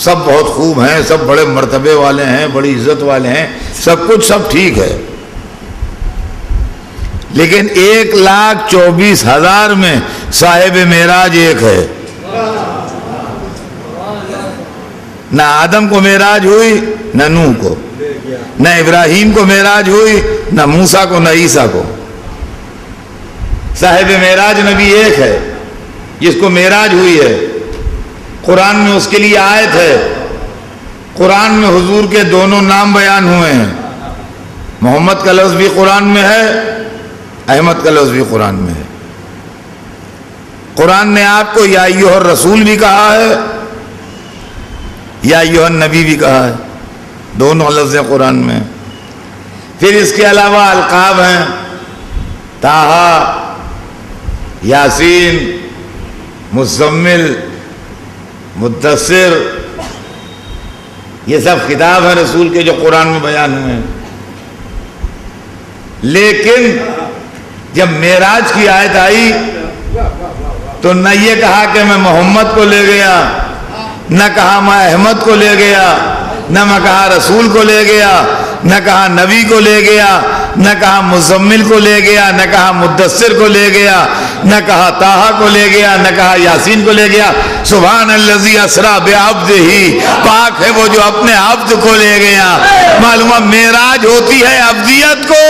سب بہت خوب ہیں، سب بڑے مرتبے والے ہیں، بڑی عزت والے ہیں، سب کچھ سب ٹھیک ہے. لیکن 1,24,000 میں صاحب معراج ایک ہے. نہ آدم کو معراج ہوئی، نہ نوح کو. نہ ابراہیم کو معراج ہوئی، نہ موسیٰ کو، نہ عیسیٰ کو۔ صاحب معراج نبی ایک ہے جس کو معراج ہوئی ہے، قرآن میں اس کے لیے آیت ہے، قرآن میں حضور کے دونوں نام بیان ہوئے ہیں، محمد کا لفظ بھی قرآن میں ہے، احمد کا لفظ بھی قرآن میں ہے۔ قرآن نے آپ کو یا ایھا الرسول بھی کہا ہے، یا ایھا النبی بھی کہا ہے، دونوں لفظ قرآن میں۔ پھر اس کے علاوہ القاب ہیں، طٰہٰ، یاسین، مزمل، مدثر، یہ سب خطاب ہیں رسول کے جو قرآن میں بیان ہوئے ہیں۔ لیکن جب معراج کی آیت آئی تو نہ یہ کہا کہ میں محمد کو لے گیا، نہ کہا میں احمد کو لے گیا، نہ میں کہا رسول کو لے گیا، نہ کہا نبی کو لے گیا، نہ کہا مزمل کو لے گیا، نہ کہا مدثر کو لے گیا، نہ کہا طٰہٰ کو لے گیا، نہ کہا یاسین کو لے گیا۔ سبحان الذی اسریٰ بعبدہ، پاک ہے وہ جو اپنے عبد کو لے گیا۔ معلومہ معراج ہوتی ہے عبدیت کو۔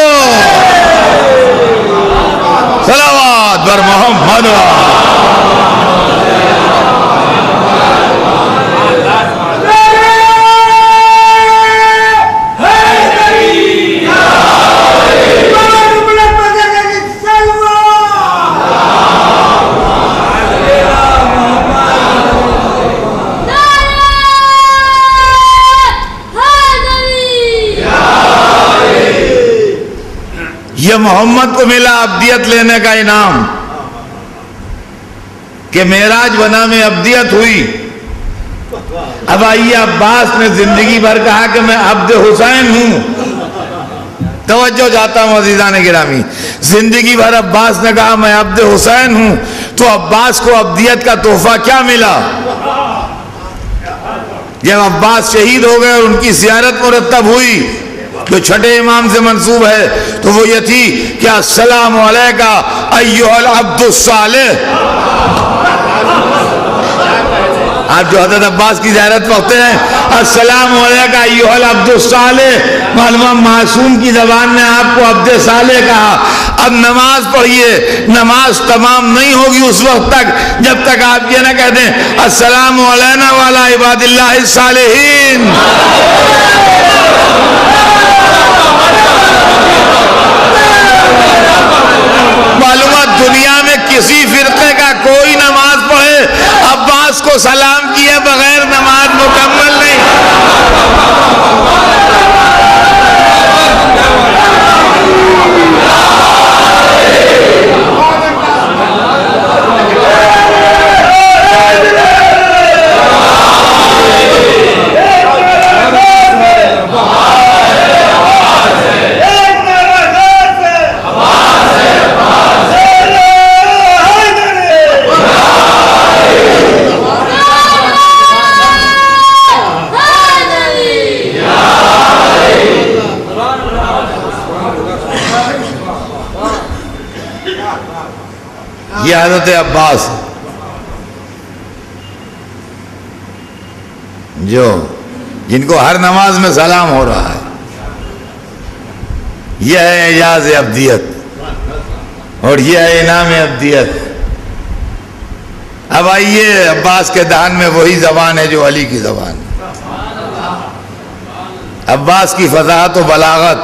صلوات بر محمد۔ یہ محمد کو ملا عبدیت لینے کا انعام کہ معراج بنا میں عبدیت ہوئی۔ اب آئیے، عباس نے زندگی بھر کہا کہ میں عبد حسین ہوں۔ توجہ چاہتا ہوں عزیزان گرامی، زندگی بھر عباس نے کہا میں عبد حسین ہوں، تو عباس کو عبدیت کا تحفہ کیا ملا؟ جب عباس شہید ہو گئے اور ان کی زیارت مرتب ہوئی جو چھٹے امام سے منسوب ہے، تو وہ یہ تھی کہ السلام علیکہ ایھا العبد الصالح۔ آپ جو حضرت عباس کی زیارت پڑھتے ہیں، السلام علیکہ ایھا العبد الصالح، معلومہ معصوم کی زبان نے آپ کو عبد صالح کہا۔ اب نماز پڑھیے، نماز تمام نہیں ہوگی اس وقت تک جب تک آپ یہ نہ کہہ دیں السلام علینا وعلی عباد اللہ الصالحین۔ معلومات دنیا میں کسی فرقے کا کوئی نماز پڑھے عباس کو سلام کیے بغیر نماز مکمل نہیں۔ یہ حضرت عباس جو جن کو ہر نماز میں سلام ہو رہا ہے، یہ ہے اعجاز عبدیت اور یہ ہے انعام عبدیت۔ اب آئیے، عباس کے دہن میں وہی زبان ہے جو علی کی زبان ہے۔ عباس کی فصاحت و بلاغت،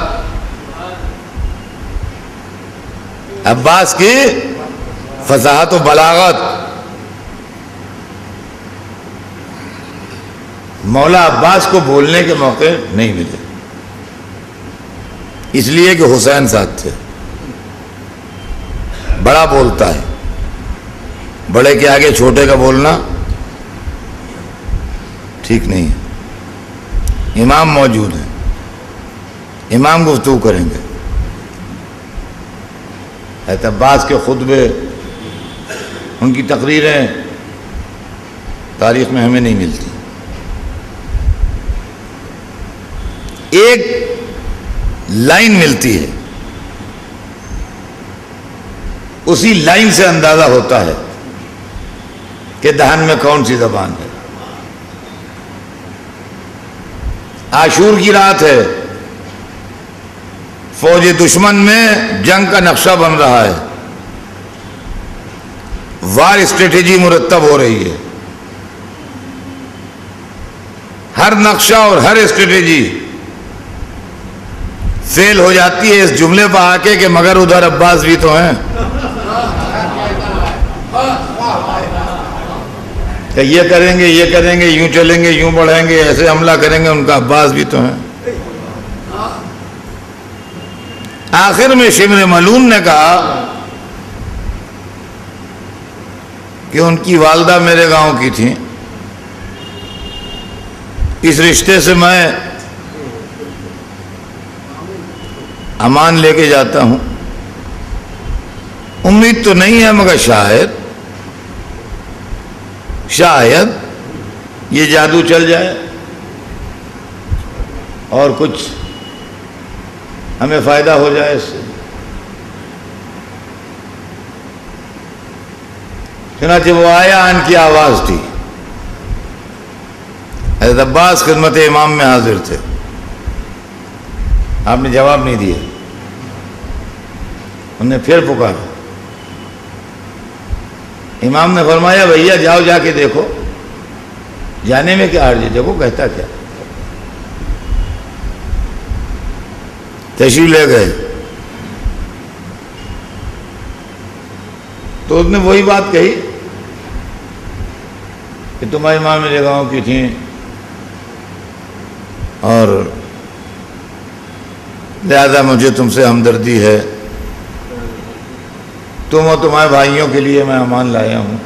عباس کی فصاحت و بلاغت، مولا عباس کو بولنے کے موقع نہیں ملے، اس لیے کہ حسین ساتھ تھے۔ بڑا بولتا ہے، بڑے کے آگے چھوٹے کا بولنا ٹھیک نہیں ہے۔ امام موجود ہیں، امام گفتگو کریں گے۔ حضرت عباس کے خطبے، ان کی تقریریں تاریخ میں ہمیں نہیں ملتی۔ ایک لائن ملتی ہے، اسی لائن سے اندازہ ہوتا ہے کہ دہن میں کون سی زبان ہے۔ عاشور کی رات ہے، فوج دشمن میں جنگ کا نقشہ بن رہا ہے، وار اسٹریٹجی مرتب ہو رہی ہے، ہر نقشہ اور ہر اسٹریٹجی فیل ہو جاتی ہے اس جملے پر آ کے کہ مگر ادھر عباس بھی تو ہیں، کہ یہ کریں گے، یہ کریں گے، یوں چلیں گے، یوں بڑھیں گے، ایسے حملہ کریں گے، ان کا عباس بھی تو ہیں۔ آخر میں شمر ملعون نے کہا کہ ان کی والدہ میرے گاؤں کی تھیں، اس رشتے سے میں امان لے کے جاتا ہوں، امید تو نہیں ہے مگر شاید یہ جادو چل جائے اور کچھ ہمیں فائدہ ہو جائے اس سے۔ چنانچہ وہ آیا، ان کی آواز تھی، حضرت عباس خدمت امام میں حاضر تھے، آپ نے جواب نہیں دیا، انہوں نے پھر پکارا، امام نے فرمایا بھیا جاؤ جا کے دیکھو، جانے میں کیا حرج ہے، دیکھو کہتا کیا۔ تشریف لے گئے تو اس نے وہی بات کہی کہ تمہاری ماں میرے گاؤں کی تھیں اور لہذا مجھے تم سے ہمدردی ہے، تم اور تمہارے بھائیوں کے لیے میں امان لایا ہوں،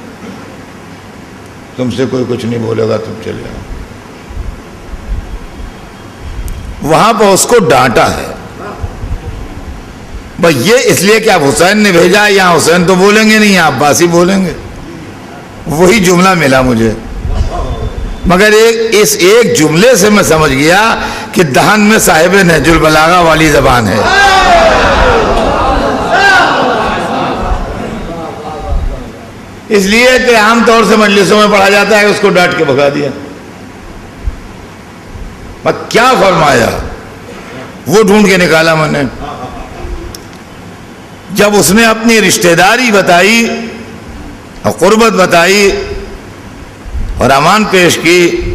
تم سے کوئی کچھ نہیں بولے گا، تم چلے جاؤ۔ وہاں پہ اس کو ڈانٹا ہے، بس یہ اس لیے کہ اب حسین نے بھیجا ہے، یہاں حسین تو بولیں گے نہیں، یہاں عباسی بولیں گے، وہی جملہ ملا مجھے، مگر اس ایک جملے سے میں سمجھ گیا کہ دہن میں صاحب نہج البلاغہ والی زبان ہے۔ اس لیے کہ عام طور سے مجلسوں میں پڑھا جاتا ہے، اس کو ڈانٹ کے بھگا دیا۔ میں کیا فرمایا وہ ڈھونڈ کے نکالا میں نے۔ جب اس نے اپنی رشتہ داری بتائی اور قربت بتائی اور امان پیش کی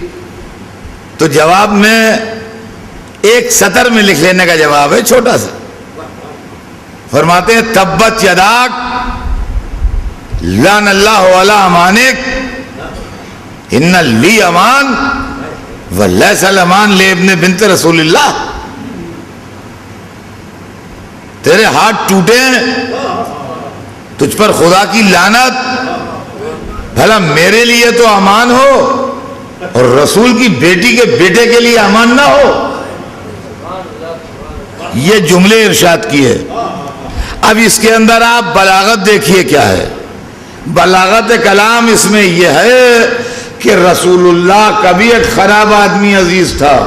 تو جواب میں ایک سطر میں لکھ لینے کا جواب ہے، چھوٹا سا، فرماتے ہیں تبت یداک لعن اللہ علی امانک ان لی امان ولیس الامان لابن بنت رسول اللہ۔ تیرے ہاتھ ٹوٹے تجھ پر خدا کی لعنت، بھلا میرے لیے تو امان ہو اور رسول کی بیٹی کے بیٹے کے لیے امان نہ ہو۔ یہ جملے ارشاد کیے۔ اب اس کے اندر آپ بلاغت دیکھیے کیا ہے۔ بلاغت کلام اس میں یہ ہے کہ رسول اللہ کبھی ایک خراب آدمی عزیز تھا،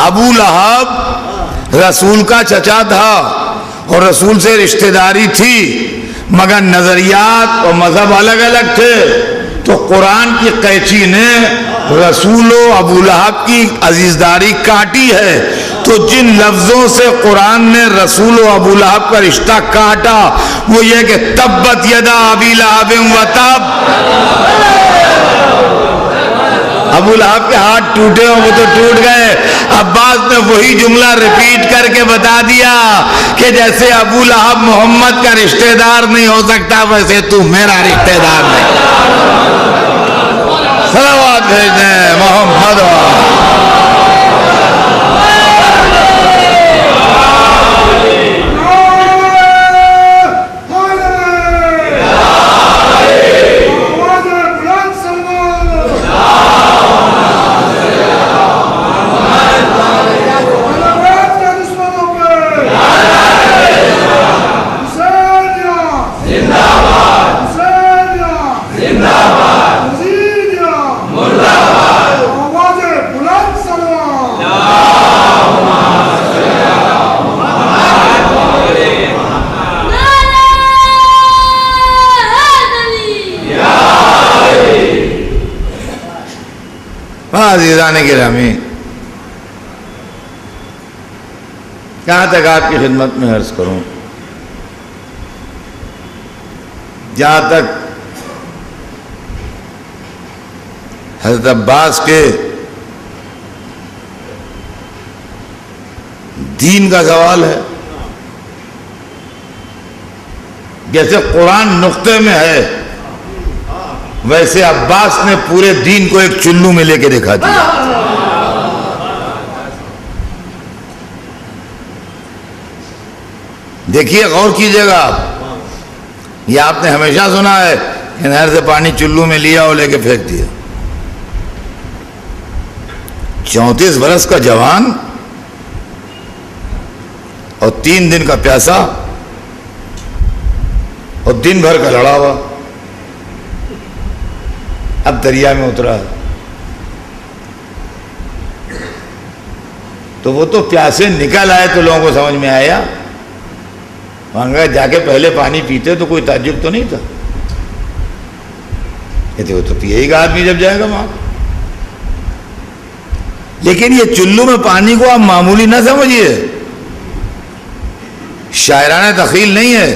ابو لہب رسول کا چچا تھا اور رسول سے رشتہ داری تھی، مگر نظریات اور مذہب الگ الگ تھے، تو قرآن کی قینچی نے رسول و ابو لہب کی عزیزداری کاٹی ہے۔ تو جن لفظوں سے قرآن نے رسول و ابو لہب کا رشتہ کاٹا وہ یہ کہ تبت یدا ابی لہب و تب، ابو لہب کے ہاتھ ٹوٹے ہوں وہ تو ٹوٹ گئے۔ عباس نے وہی جملہ ریپیٹ کر کے بتا دیا کہ جیسے ابو لہب محمد کا رشتہ دار نہیں ہو سکتا ویسے تو میرا رشتہ دار نہیں۔ صلوات بھیجنے محمد زندہ باد، عزیزان گرامی، کہاں تک آپ کی خدمت میں عرض کروں، جہاں تک حضرت عباس کے دین کا سوال ہے، جیسے قرآن نقطے میں ہے، ویسے عباس نے پورے دین کو ایک چلو میں لے کے دکھا دیا۔ دیکھیے، غور کیجئے گا آپ، یہ آپ نے ہمیشہ سنا ہے کہ نہر سے پانی چلو میں لیا اور لے کے پھینک دیا۔ 34 برس کا جوان اور 3 دن کا پیاسا اور دن بھر کا لڑا ہوا، اب دریا میں اترا ہے۔ تو وہ تو پیاسے نکل آئے تو لوگوں کو سمجھ میں آیا، وہاں جا کے پہلے پانی پیتے تو کوئی تعجب تو نہیں تھا، کہتے وہ تو پیے گا آدمی جب جائے گا وہاں۔ لیکن یہ چلو میں پانی کو آپ معمولی نہ سمجھیے، شاعرانہ تخیل نہیں ہے،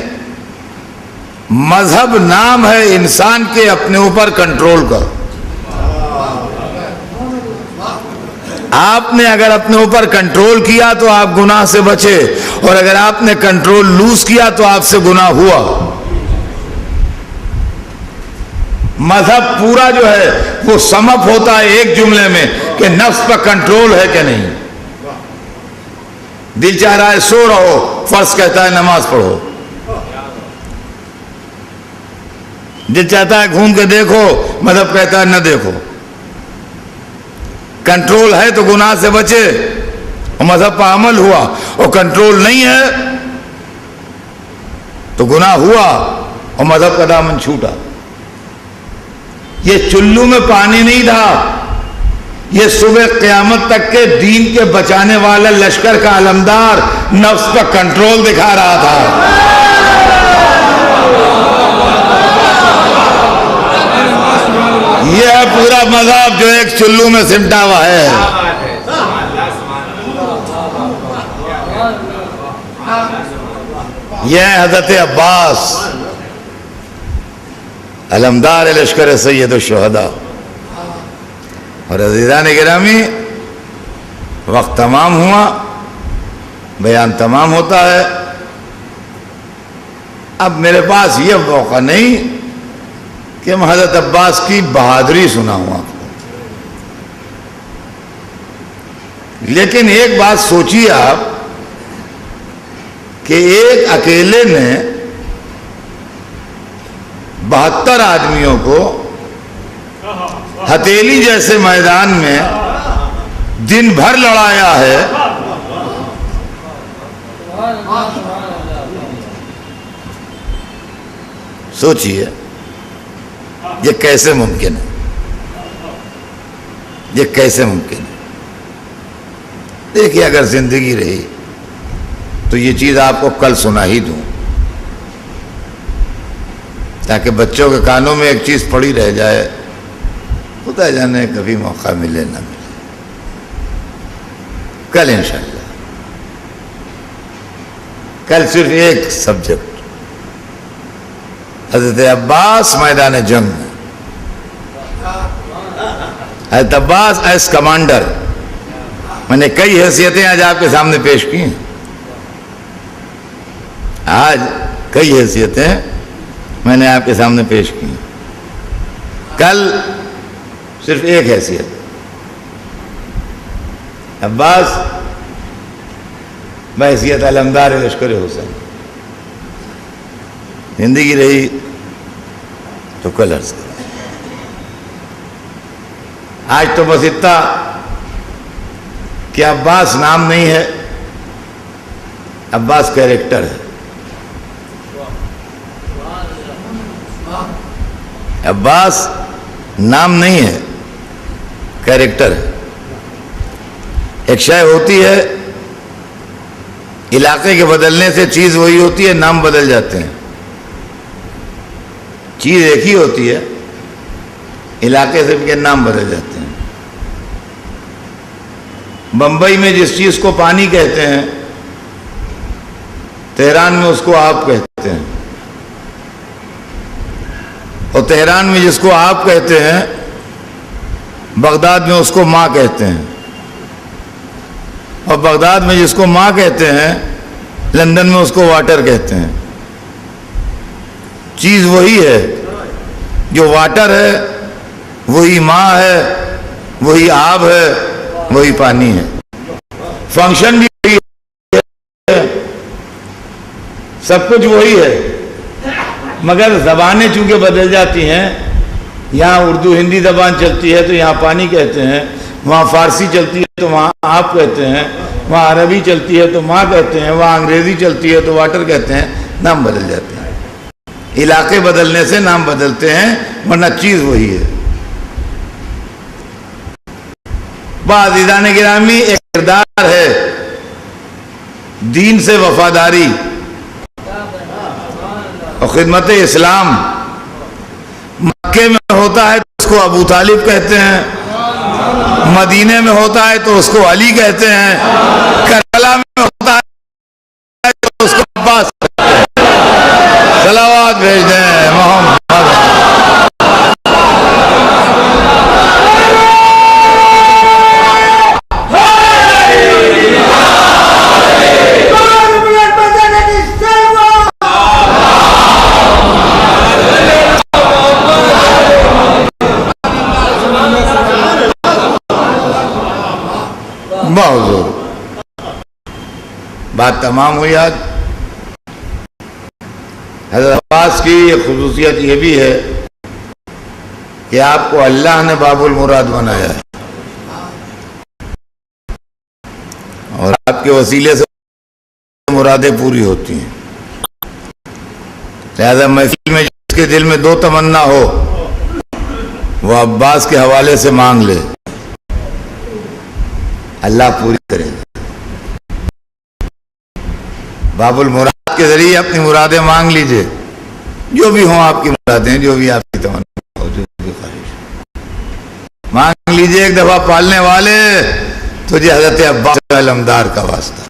مذہب نام ہے انسان کے اپنے اوپر کنٹرول کا۔ آپ نے اگر اپنے اوپر کنٹرول کیا تو آپ گناہ سے بچے، اور اگر آپ نے کنٹرول لوز کیا تو آپ سے گناہ ہوا۔ مذہب پورا جو ہے وہ سم اپ ہوتا ہے ایک جملے میں کہ نفس پر کنٹرول ہے کہ نہیں۔ دل چاہ رہا ہے سو رہو، فرض کہتا ہے نماز پڑھو۔ دل چاہتا ہے گھوم کے دیکھو، مذہب کہتا ہے نہ دیکھو۔ کنٹرول ہے تو گناہ سے بچے اور مذہب پر عمل ہوا، اور کنٹرول نہیں ہے تو گناہ ہوا اور مذہب کا دامن چھوٹا۔ یہ چلو میں پانی نہیں تھا، یہ صبح قیامت تک کے دین کے بچانے والا لشکر کا علمدار نفس پر کنٹرول دکھا رہا تھا۔ یہ ہے پورا مذہب جو ایک چلو میں سمٹا ہوا ہے۔ یہ ہے حضرت عباس، علمدار لشکر سید الشہداء۔ اور عزیزان گرامی، وقت تمام ہوا، بیان تمام ہوتا ہے۔ اب میرے پاس یہ موقع نہیں کہ میں حضرت عباس کی بہادری سناؤں آپ کو، لیکن ایک بات سوچیے آپ کہ ایک اکیلے نے 72 آدمیوں کو ہتھیلی جیسے میدان میں دن بھر لڑایا ہے۔ سوچئے یہ کیسے ممکن ہے، یہ کیسے ممکن ہے؟ دیکھیے، اگر زندگی رہی تو یہ چیز آپ کو کل سنا ہی دوں، تاکہ بچوں کے کانوں میں ایک چیز پڑی رہ جائے، خدا جانے کبھی موقع ملے نہ ملے۔ کل انشاءاللہ، کل صرف ایک سبجیکٹ، حضرت عباس میدان جنگ میں، حضرت عباس ایس کمانڈر۔ میں نے کئی حیثیتیں آج آپ کے سامنے پیش کی ہیں، آج کئی حیثیتیں میں نے آپ کے سامنے پیش کی ہیں، کل صرف ایک حیثیت۔ عباس بحیثیت علمدار لشکر حسین، زندگی رہی تو کل عرض کریں۔ آج تو بس اتنا کہ عباس نام نہیں ہے، عباس کیریکٹر ہے۔ عباس نام نہیں ہے، کیریکٹر ہے۔ ایک شے ہوتی ہے، علاقے کے بدلنے سے چیز وہی ہوتی ہے، نام بدل جاتے ہیں۔ چیز ایک ہی ہوتی ہے، علاقے سے بھی نام بدل جاتے ہیں۔ بمبئی میں جس چیز کو پانی کہتے ہیں تہران میں اس کو آب کہتے ہیں، اور تہران میں جس کو آب کہتے ہیں بغداد میں اس کو ماں کہتے ہیں، اور بغداد میں جس کو ماں کہتے ہیں لندن میں اس کو واٹر کہتے ہیں۔ چیز وہی ہے، جو واٹر ہے وہی ماں ہے، وہی آب ہے، وہی پانی ہے، فنکشن بھی وہی ہے، سب کچھ وہی ہے، مگر زبانیں چونکہ بدل جاتی ہیں، یہاں اردو ہندی زبان چلتی ہے تو یہاں پانی کہتے ہیں، وہاں فارسی چلتی ہے تو وہاں آپ کہتے ہیں، وہاں عربی چلتی ہے تو ماں کہتے ہیں، وہاں انگریزی چلتی ہے تو واٹر کہتے ہیں، نام بدل جاتے ہیں۔ علاقے بدلنے سے نام بدلتے ہیں، ورنہ چیز وہی ہے۔ عزیزان گرامی، ایک کردار ہے دین سے وفاداری اور خدمت اسلام۔ مکے میں ہوتا ہے تو اس کو ابو طالب کہتے ہیں، مدینے میں ہوتا ہے تو اس کو علی کہتے ہیں، کربلا میں ہوتا ہے تو اس کو عباس کہتے ہیں۔ صلوات بھیج دیں محمد۔ بہت زور بات تمام ہوئی۔ آج حضرت عباس کی خصوصیت یہ بھی ہے کہ آپ کو اللہ نے باب المراد بنایا ہے، اور آپ کے وسیلے سے مرادیں پوری ہوتی ہیں۔ لہذا محفل میں جس کے دل میں دو تمنا ہو وہ عباس کے حوالے سے مانگ لے، اللہ پوری کرے گا۔ باب المراد کے ذریعے اپنی مرادیں مانگ لیجئے، جو بھی ہوں آپ کی مرادیں، جو بھی آپ کی تمنا ہو، جو بھی خواہش مانگ لیجئے ایک دفعہ۔ پالنے والے تجھے حضرت عباس علمدار کا واسطہ۔